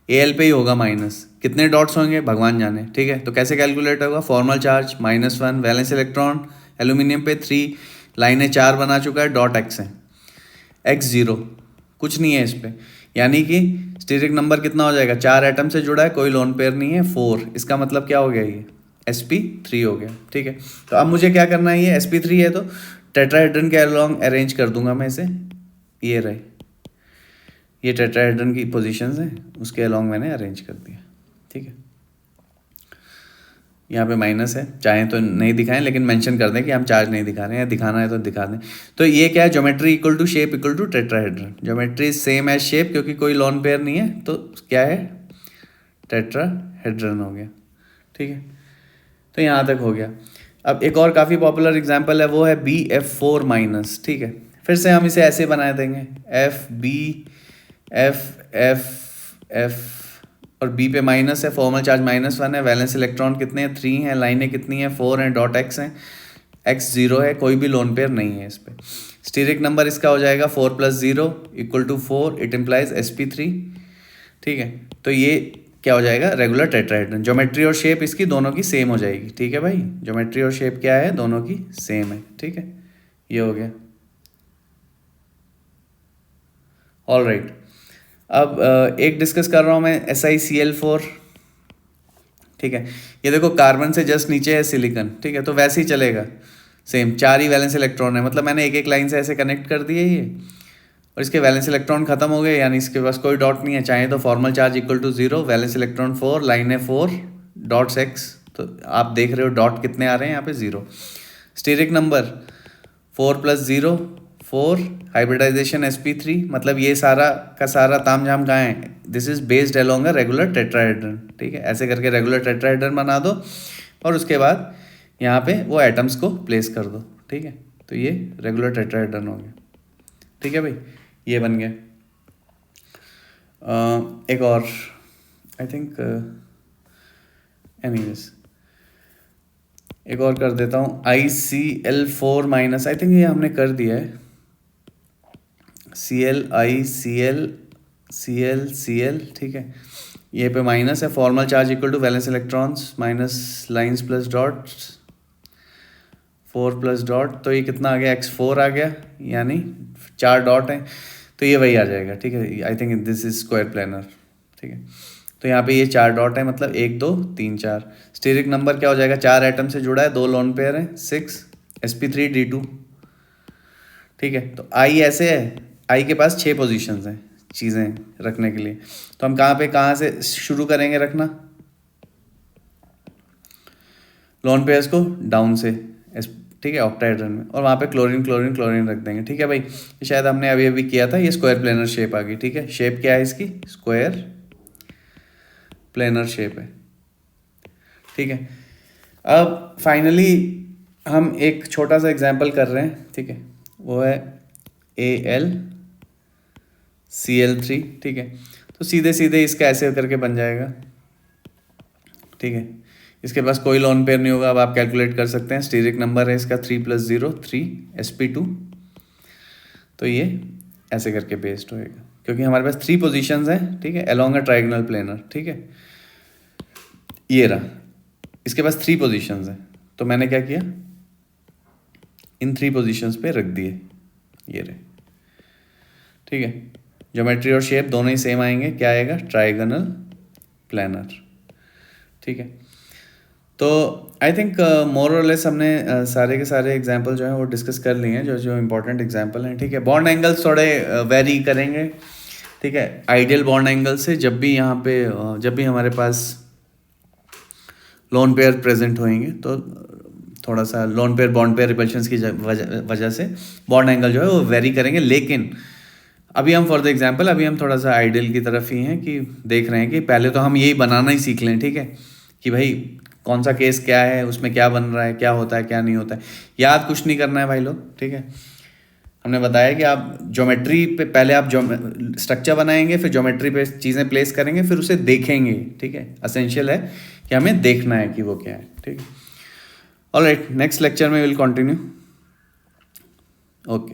Al पे ही होगा माइनस, कितने डॉट्स होंगे भगवान जाने, ठीक है। तो कैसे कैलकुलेट होगा? Formal charge -1, valence electron aluminium पे 3, लाइनें 4 बना चुका है, डॉट x है। x0 कुछ नहीं है इस पर, यानी कि स्टीरिक नंबर कितना हो जाएगा, 4 एटम से जुड़ा है, कोई लोन पेयर नहीं है, 4, इसका मतलब क्या हो गया, ये sp3 हो गया। ठीक है, तो अब मुझे क्या करना है, ये sp3 है तो टेट्राहेड्रन के अलोंग अरेंज कर दूंगा मैं इसे, ये रहे, ये टेट्राहेड्रन की पोजीशंस हैं, उसके अलोंग मैंने अरेंज कर दिया। ठीक है, यहाँ पे माइनस है, चाहें तो नहीं दिखाएं लेकिन मेंशन कर दें कि हम चार्ज नहीं दिखा रहे हैं, दिखाना है तो दिखा दें। तो ये क्या है, geometry equal to shape equal to tetrahedron, geometry same as shape क्योंकि कोई लॉन पेयर नहीं है, तो क्या है, टेट्राहेड्रन हो गया। ठीक है, तो यहाँ तक हो गया। अब एक और काफ़ी पॉपुलर एग्जाम्पल है, वो है BF4 माइनस। ठीक है, फिर से हम इसे ऐसे बना देंगे, FB और B पे माइनस है, फॉर्मल चार्ज -1 है, वैलेंस इलेक्ट्रॉन कितने हैं, 3 हैं, लाइनें कितनी हैं, 4 हैं, डॉट x हैं, x0 है, कोई भी लोन पेयर नहीं है इस पर। स्टीरिक नंबर इसका हो जाएगा 4 + 0 = 4, इट इम्प्लाइज sp3। ठीक है, तो ये क्या हो जाएगा, रेगुलर टेट्राहेड्रन। ज्योमेट्री और शेप इसकी दोनों की सेम हो जाएगी। ठीक है भाई, ज्योमेट्री और शेप क्या है, दोनों की सेम है। ठीक है, ये हो गया। ऑल राइट, अब एक डिस्कस कर रहा हूँ मैं SiCl4। ठीक है, ये देखो कार्बन से जस्ट नीचे है सिलिकॉन। ठीक है, तो वैसे ही चलेगा, सेम 4 ही वैलेंस इलेक्ट्रॉन है, मतलब मैंने एक एक लाइन से ऐसे कनेक्ट कर दिए ये, और इसके वैलेंस इलेक्ट्रॉन खत्म हो गए, यानी इसके पास कोई डॉट नहीं है। चाहे तो formal charge equal to 0, valence electron 4, line है 4, डॉट्स x, तो आप देख रहे हो डॉट कितने आ रहे हैं यहाँ पे, 0। स्टीरिक नंबर 4 + 0 4, हाइब्रिडाइजेशन sp3, मतलब ये सारा का सारा तामझाम कहाँ है, this is based along a regular tetrahedron. ठीक है, ऐसे करके रेगुलर टेट्राहेड्रन बना दो और उसके बाद यहाँ पे वो एटम्स को प्लेस कर दो। ठीक है, तो ये रेगुलर टेट्राहेड्रन हो गया। ठीक है भाई, ये बन गया। एक और आई थिंक एनीवेज एक और कर देता हूँ, ICl4 माइनस, आई थिंक ये हमने कर दिया है, Cl. ठीक है, ये पे माइनस है, formal charge equal to valence electrons minus lines plus dots, 4 + dot, तो ये कितना आ गया, x4 आ गया, यानी 4 डॉट हैं, तो ये वही आ जाएगा। ठीक है, I think this is square planar. ठीक है, तो यहाँ पे ये 4 डॉट है, मतलब 1 2 3 4। स्टीरिक नंबर क्या हो जाएगा, 4 एटम से जुड़ा है, 2 लोन पेयर है, 6 sp3d2। ठीक है, तो I ऐसे है, I के पास 6 पोजीशंस हैं चीज़ें रखने के लिए, तो हम कहाँ से शुरू करेंगे रखना, लोन पेयर्स को डाउन से, ठीक है, ऑक्टाहेड्रन में, और वहाँ पे क्लोरीन रख देंगे। ठीक है भाई, शायद हमने अभी अभी किया था, ये स्क्वायर प्लेनर शेप आ गई। ठीक है, शेप क्या है इसकी, स्क्वायर प्लेनर शेप है। ठीक है, अब फाइनली हम एक छोटा सा एग्जाम्पल कर रहे हैं। ठीक है, वो है AlCl3। ठीक है, तो सीधे इसका ऐसे करके बन जाएगा। ठीक है, इसके पास कोई लोन पेयर नहीं होगा, अब आप कैलकुलेट कर सकते हैं, स्टीरिक नंबर है इसका 3 + 0 3 sp2, तो ये ऐसे करके बेस्ड होएगा क्योंकि हमारे पास 3 पोजीशंस हैं। ठीक है, अलोंग अ ट्राइगोनल प्लेनर। ठीक है, ये रहा, इसके पास 3 पोजीशंस हैं, तो मैंने क्या किया, इन 3 पोजीशंस पे रख दिए, ये रहे। ठीक है, ज्योमेट्री और शेप दोनों ही सेम आएंगे, क्या आएगा, ट्राइगोनल प्लेनर। ठीक है, तो आई थिंक मोर और लेस हमने सारे के सारे एग्जाम्पल जो हैं वो डिस्कस कर लिए हैं, जो इंपॉर्टेंट एग्जाम्पल हैं। ठीक है, बॉन्ड एंगल्स थोड़े वेरी करेंगे। ठीक है, आइडियल बॉन्ड एंगल से जब भी यहाँ पे जब भी हमारे पास लोन पेयर प्रेजेंट होंगे तो थोड़ा सा loan pair bond pair repulsions की वजह से बॉन्ड एंगल जो है वो वेरी करेंगे, लेकिन अभी हम फॉर द एग्जांपल अभी हम थोड़ा सा आइडियल की तरफ ही हैं कि देख रहे हैं कि पहले तो हम यही बनाना ही सीख लें। ठीक है, कि भाई कौन सा केस क्या है, उसमें क्या बन रहा है, क्या होता है क्या नहीं होता है, याद कुछ नहीं करना है भाई लोग। ठीक है, हमने बताया कि आप ज्योमेट्री पे पहले आप स्ट्रक्चर बनाएंगे, फिर ज्योमेट्री पे चीज़ें प्लेस करेंगे, फिर उसे देखेंगे। ठीक है, असेंशियल है कि हमें देखना है कि वो क्या है। ठीक है, ऑलराइट, नेक्स्ट लेक्चर में विल कंटिन्यू। ओके।